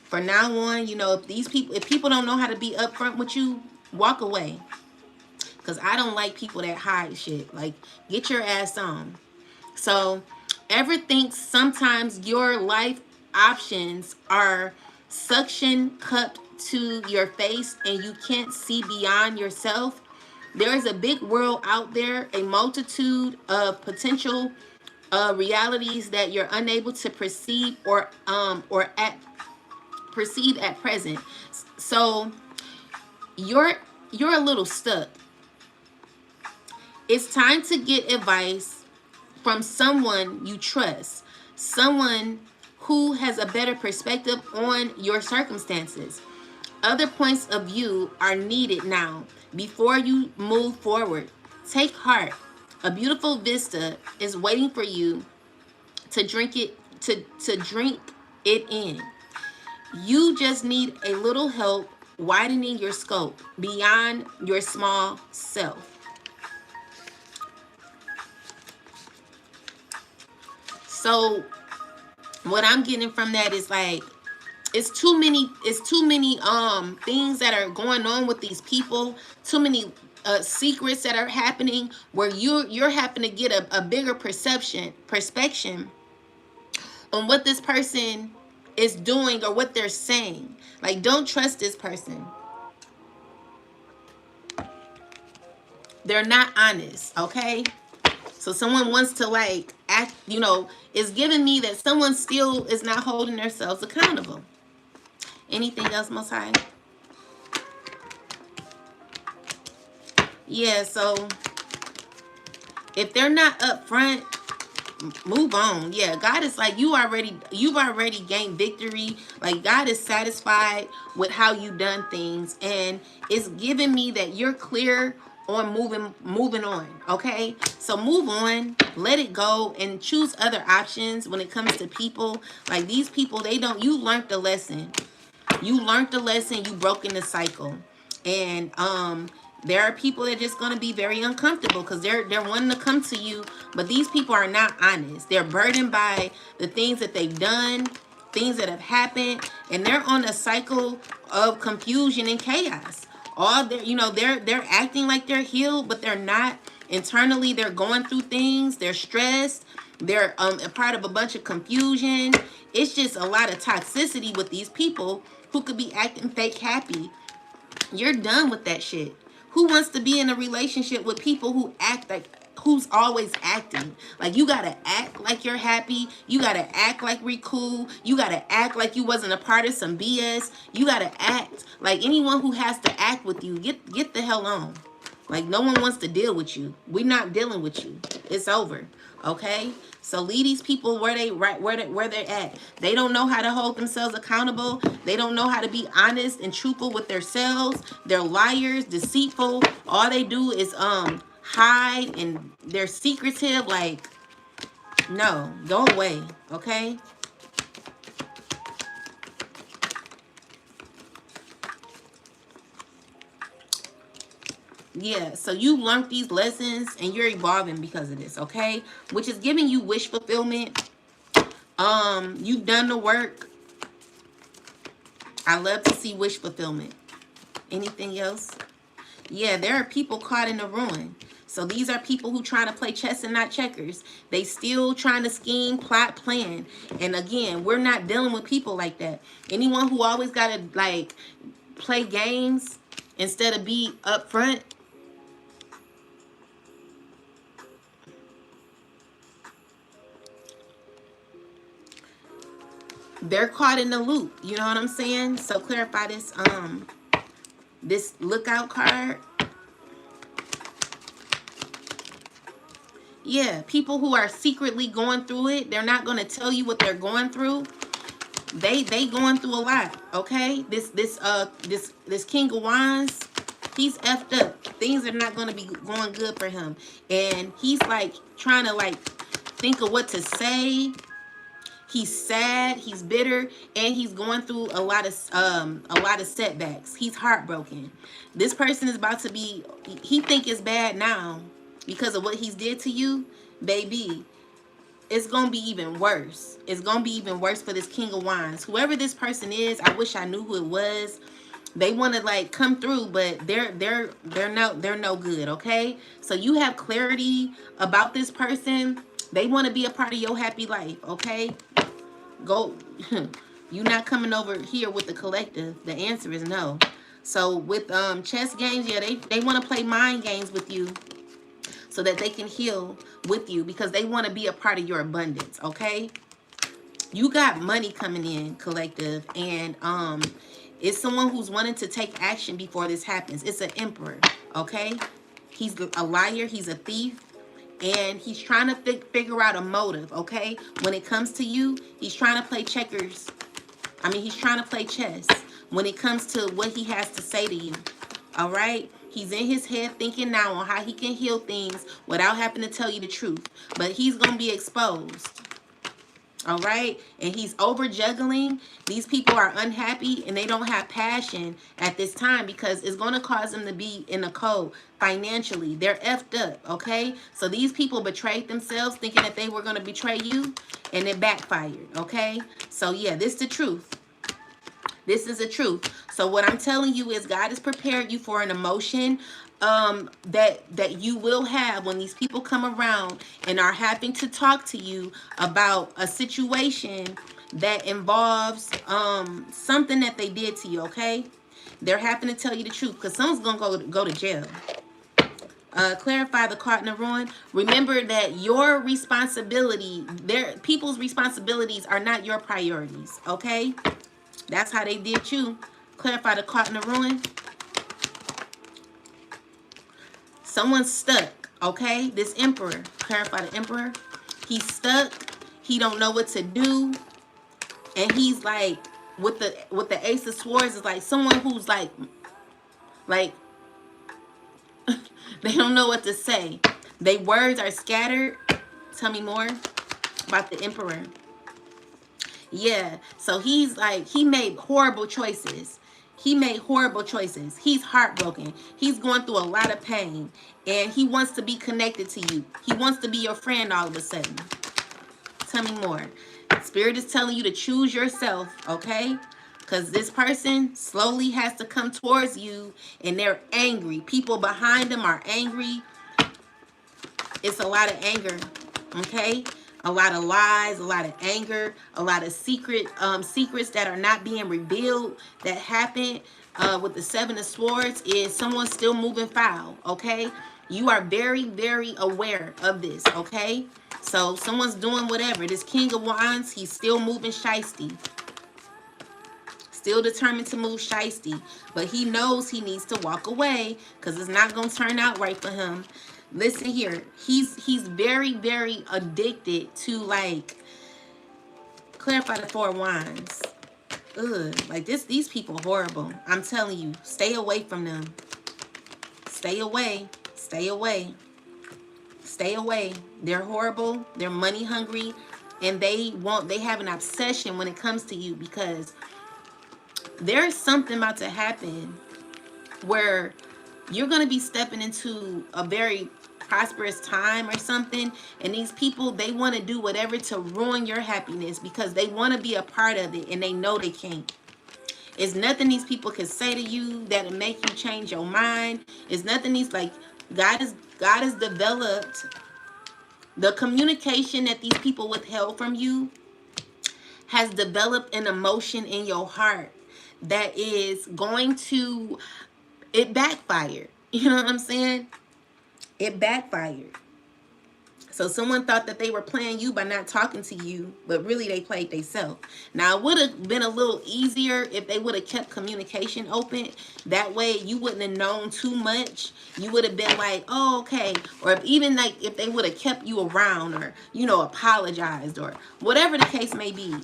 For now on, you know, if people don't know how to be upfront with you, walk away. Because I don't like people that hide shit. Like, get your ass on. So, ever think sometimes your life options are suction cupped to your face and you can't see beyond yourself? There is a big world out there, a multitude of potential realities that you're unable to perceive perceive at present. So you're a little stuck. It's time to get advice from someone you trust, someone who has a better perspective on your circumstances. Other points of view are needed now before you move forward. Take heart. A beautiful vista is waiting for you to drink it in. You just need a little help widening your scope beyond your small self. So what I'm getting from that is like, it's too many things that are going on with these people, too many secrets that are happening where you're having to get a bigger perspective on what this person is doing or what they're saying. Like, don't trust this person. They're not honest, okay? So someone wants to like act, you know, it's giving me that someone still is not holding themselves accountable. Anything else, Most High? Yeah, so if they're not upfront, move on. Yeah, God is like, you've already gained victory. Like, God is satisfied with how you done things, and it's giving me that you're clear on moving on. Okay, so move on, let it go, and choose other options when it comes to people. Like, these people, you learned the lesson. You learned the lesson. You broke in the cycle, and there are people that are just going to be very uncomfortable because they're wanting to come to you, but these people are not honest. They're burdened by the things that they've done, things that have happened, and they're on a cycle of confusion and chaos. All they're acting like they're healed, but they're not. Internally, they're going through things. They're stressed. They're a part of a bunch of confusion. It's just a lot of toxicity with these people who could be acting fake happy. You're done with that shit. Who wants to be in a relationship with people who act like, who's always acting? Like, you gotta act like you're happy. You gotta act like we cool. You gotta act like you wasn't a part of some BS. You gotta act like anyone who has to act with you, get the hell on. Like, no one wants to deal with you. We're not dealing with you. It's over. Okay? So leave these people where they're at. They don't know how to hold themselves accountable. They don't know how to be honest and truthful with themselves. They're liars, deceitful. All they do is hide, and they're secretive. Like, no, go away. Okay? Yeah, so you learned these lessons and you're evolving because of this, okay? Which is giving you wish fulfillment. You've done the work. I love to see wish fulfillment. Anything else? Yeah, there are people caught in the ruin. So these are people who trying to play chess and not checkers. They still trying to scheme, plot, plan. And again, we're not dealing with people like that. Anyone who always got to like play games instead of be upfront, they're caught in the loop. You know what I'm saying? So clarify this lookout card. Yeah, people who are secretly going through it, they're not going to tell you what they're going through. They going through a lot, okay? This King of Wands, he's effed up. Things are not going to be going good for him. And he's like trying to like think of what to say. He's sad, he's bitter, and he's going through a lot of setbacks. He's heartbroken. This person is about to be, he think it's bad now because of what he's did to you, baby. it's gonna be even worse. It's gonna be even worse for this King of Wands. Whoever this person is, I wish I knew who it was. They want to like come through, but they're no good. Okay, so you have clarity about this person. They want to be a part of your happy life. Okay, go. You not coming over here with the collective. The answer is no. So with chess games, yeah, they want to play mind games with you so that they can heal with you because they want to be a part of your abundance. Okay, you got money coming in, collective, and it's someone who's wanting to take action before this happens. It's an emperor. Okay, he's a liar, he's a thief, and he's trying to figure out a motive. Okay, when it comes to you, he's trying to play checkers. I mean, he's trying to play chess when it comes to what he has to say to you. All right, he's in his head thinking now on how he can heal things without having to tell you the truth, but he's gonna be exposed. All right, and he's over juggling. These people are unhappy and they don't have passion at this time because it's going to cause them to be in a cold financially. They're effed up. Okay, so these people betrayed themselves thinking that they were going to betray you, and it backfired. Okay, so yeah, this is the truth. This is the truth. So what I'm telling you is God has prepared you for an emotion that you will have when these people come around and are having to talk to you about a situation that involves something that they did to you. Okay, they're having to tell you the truth because someone's gonna go to jail. Clarify the caught in the ruin. Remember that your responsibility, people's responsibilities are not your priorities. Okay, that's how they did you. Clarify the caught in the ruin. Someone's stuck, okay? This emperor, clarify the emperor. He's stuck. He don't know what to do. And he's like, with the Ace of Swords, is like someone who's like they don't know what to say. Their words are scattered. Tell me more about the emperor. Yeah, so he's like, he made horrible choices. He made horrible choices. He's heartbroken. He's going through a lot of pain. And he wants to be connected to you. He wants to be your friend all of a sudden. Tell me more. Spirit is telling you to choose yourself, okay? Because this person slowly has to come towards you and they're angry. People behind them are angry. It's a lot of anger, okay? A lot of lies, a lot of anger, a lot of secrets that are not being revealed that happened with the Seven of Swords is someone still moving foul, okay? You are very, very aware of this, okay? So someone's doing whatever. This King of Wands, he's still moving shiesty. Still determined to move shiesty. But he knows he needs to walk away because it's not going to turn out right for him. Listen here, he's very, very addicted to, like, clarify the Four of Wands. Ugh, like these people horrible. I'm telling you, stay away from them. Stay away, stay away, stay away. They're horrible. They're money hungry, and they have an obsession when it comes to you because there's something about to happen where you're going to be stepping into a very prosperous time or something, and these people, they want to do whatever to ruin your happiness because they want to be a part of it and they know they can't. It's nothing these people can say to you that'll make you change your mind. It's nothing these, like, God has developed the communication that these people withheld from you, has developed an emotion in your heart that is going to, it backfired. You know what I'm saying? It backfired. So someone thought that they were playing you by not talking to you, but really they played themselves. Now, it would have been a little easier if they would have kept communication open. That way you wouldn't have known too much. You would have been like, oh, okay. Or even like if they would have kept you around or, you know, apologized or whatever the case may be.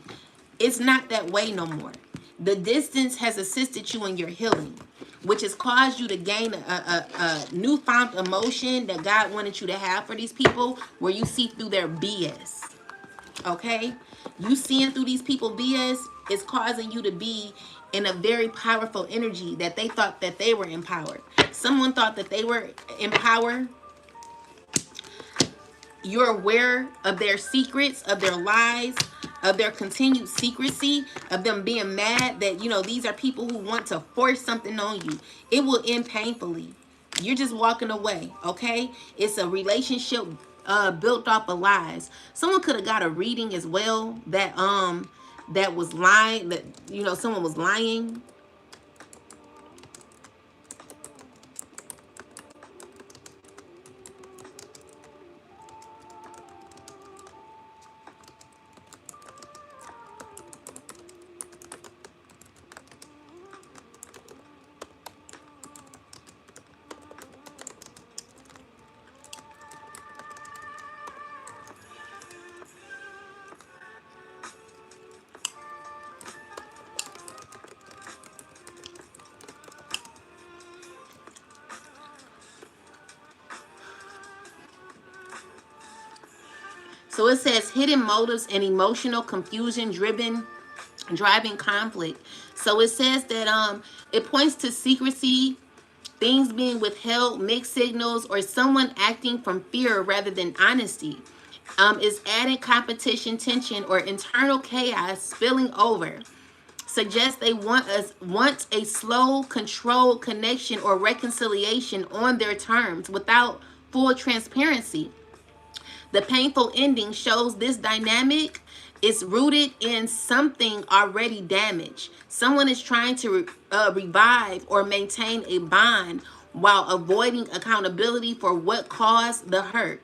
It's not that way no more. The distance has assisted you in your healing, which has caused you to gain a newfound emotion that God wanted you to have for these people, where you see through their BS. Okay? You seeing through these people BS is causing you to be in a very powerful energy that they thought that they were empowered. Someone thought that they were empowered. You're aware of their secrets, of their lies, of their continued secrecy, of them being mad that, these are people who want to force something on you. It will end painfully. You're just walking away, okay? It's a relationship built off of lies. Someone could have got a reading as well that was lying, that someone was lying. So it says hidden motives and emotional confusion driving conflict. So it says that it points to secrecy, things being withheld, mixed signals, or someone acting from fear rather than honesty. Is added competition, tension, or internal chaos spilling over. Suggests they want a slow, controlled connection or reconciliation on their terms without full transparency. The painful ending shows this dynamic is rooted in something already damaged. Someone is trying to revive or maintain a bond while avoiding accountability for what caused the hurt.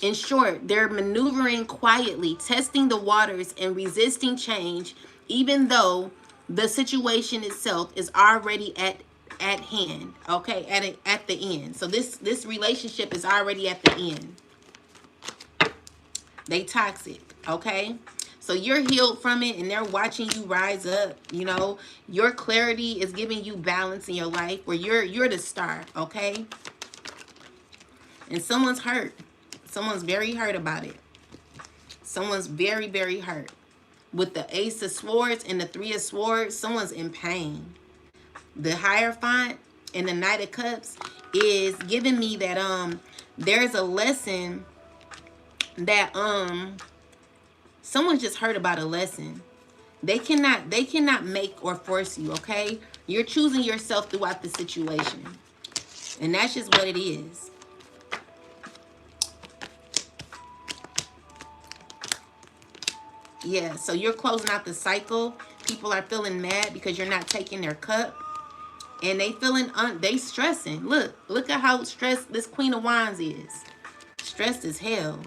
In short, they're maneuvering quietly, testing the waters and resisting change, even though the situation itself is already at hand. Okay, at the end. So this relationship is already at the end. They toxic, okay? So you're healed from it and they're watching you rise up. Your clarity is giving you balance in your life where you're the star, okay? And someone's hurt. Someone's very hurt about it. Someone's very, very hurt. With the Ace of Swords and the Three of Swords, someone's in pain. The Hierophant and the Knight of Cups is giving me that there's a lesson that someone just heard about a lesson. They cannot make or force you, okay? You're choosing yourself throughout the situation. And that's just what it is. Yeah, so you're closing out the cycle. People are feeling mad because you're not taking their cup. And they feeling, they stressing. Look at how stressed this Queen of Wands is. Stressed as hell.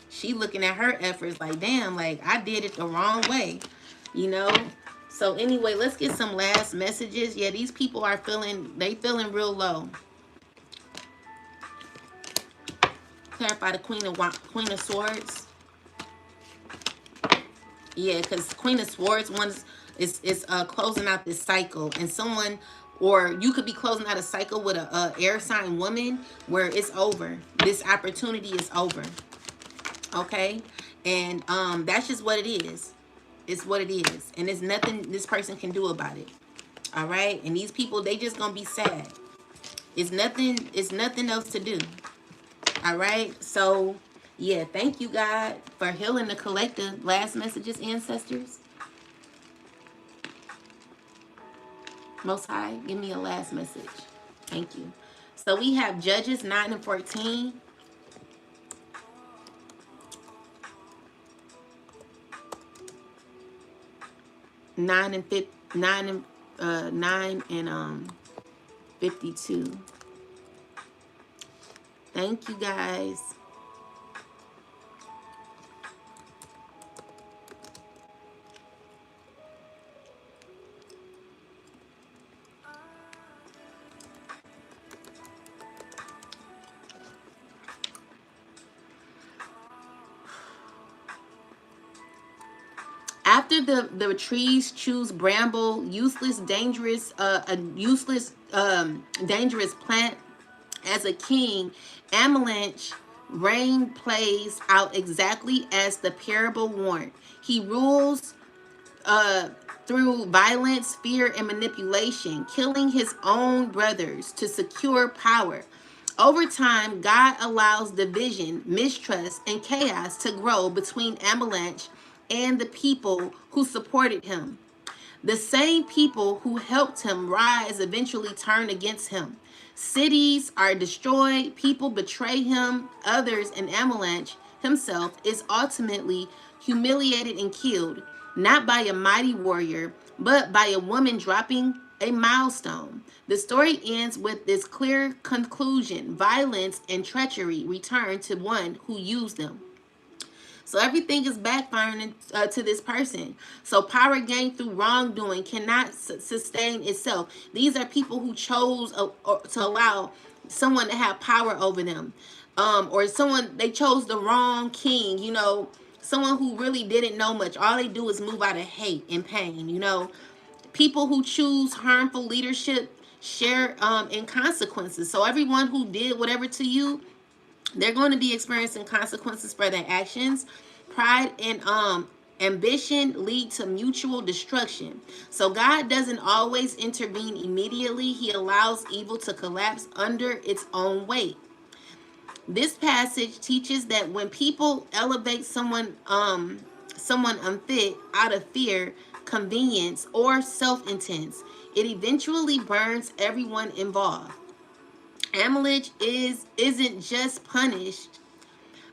She looking at her efforts like, damn, like I did it the wrong way, So anyway, let's get some last messages. Yeah, these people are feeling real low. Clarify the Queen of Swords. Yeah, because Queen of Swords is closing out this cycle, and someone, or you could be closing out a cycle with a air sign woman where it's over. This opportunity is over. Okay, and that's just what it is. It's what it is, and there's nothing this person can do about it. All right, and these people, they just gonna be sad. It's nothing else to do. All right, so yeah, thank you, God, for healing the collective. Last messages, ancestors. Most High, give me a last message. Thank you. So we have Judges 9 and 14. Nine and 52. Thank you, guys. After the trees choose bramble, useless, dangerous, a useless, dangerous plant as a king, avalanche rain plays out exactly as the parable warned. He rules through violence, fear, and manipulation, killing his own brothers to secure power. Over time, God allows division, mistrust, and chaos to grow between Amalek and the people who supported him. The same people who helped him rise eventually turn against him. Cities are destroyed, people betray him, others, and Amalek himself is ultimately humiliated and killed, not by a mighty warrior, but by a woman dropping a milestone. The story ends with this clear conclusion: violence and treachery return to one who used them. So everything is backfiring to this person. So power gained through wrongdoing cannot sustain itself. These are people who chose to allow someone to have power over them, or someone they chose the wrong king. Someone who really didn't know much. All they do is move out of hate and pain. People who choose harmful leadership share in consequences. So everyone who did whatever to you, they're going to be experiencing consequences for their actions. Pride and ambition lead to mutual destruction. So God doesn't always intervene immediately. He allows evil to collapse under its own weight. This passage teaches that when people elevate someone unfit out of fear, convenience, or self-intense, it eventually burns everyone involved. Amalek isn't just punished.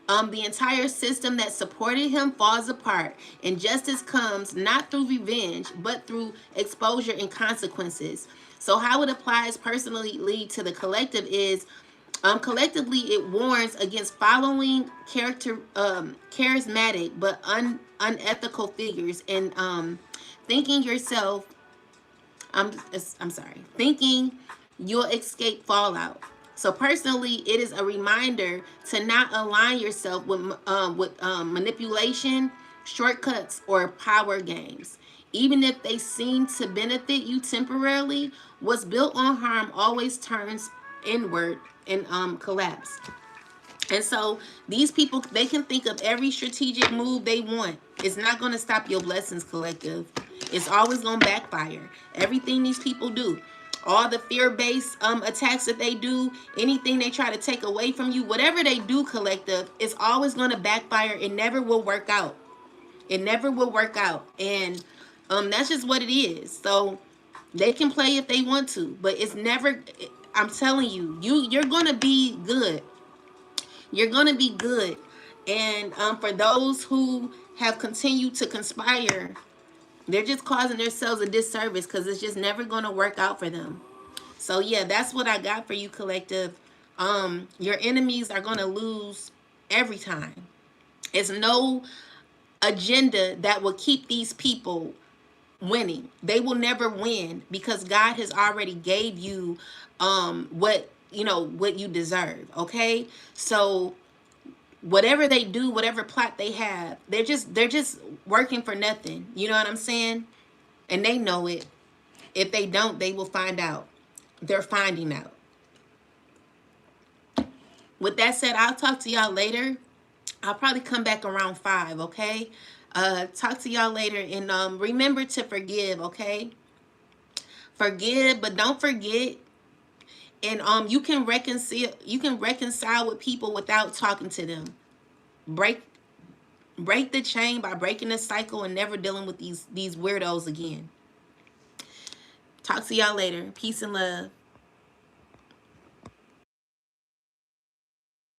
The entire system that supported him falls apart, and justice comes not through revenge, but through exposure and consequences. So, how it applies personally to the collective is, collectively, it warns against following charismatic but unethical figures, and thinking yourself I'm sorry, thinking you'll escape fallout. So personally, it is a reminder to not align yourself with manipulation, shortcuts, or power games. Even if they seem to benefit you temporarily, what's built on harm always turns inward and collapse. And so these people, they can think of every strategic move they want. It's not going to stop your blessings, collective. It's always going to backfire. Everything these people do, all the fear-based attacks that they do, anything they try to take away from you, whatever they do, collective, it's always going to backfire. It never will work out. It never will work out. And that's just what it is. So they can play if they want to, but it's never, I'm telling you, you're going to be good. You're going to be good. And for those who have continued to conspire, they're just causing themselves a disservice, because it's just never going to work out for them. So yeah, that's what I got for you, collective. Your enemies are going to lose every time. It's no agenda that will keep these people winning. They will never win, because God has already gave you what you deserve. Okay, so whatever they do, whatever plot they have, they're just working for nothing. You know what I'm saying? And they know it. If they don't, they will find out. They're finding out. With that said, I'll talk to y'all later. I'll probably come back around 5, okay? Talk to y'all later, and remember to forgive, okay? Forgive, but don't forget. And you can reconcile with people without talking to them. Break the chain by breaking the cycle and never dealing with these weirdos again. Talk to y'all later. Peace and love.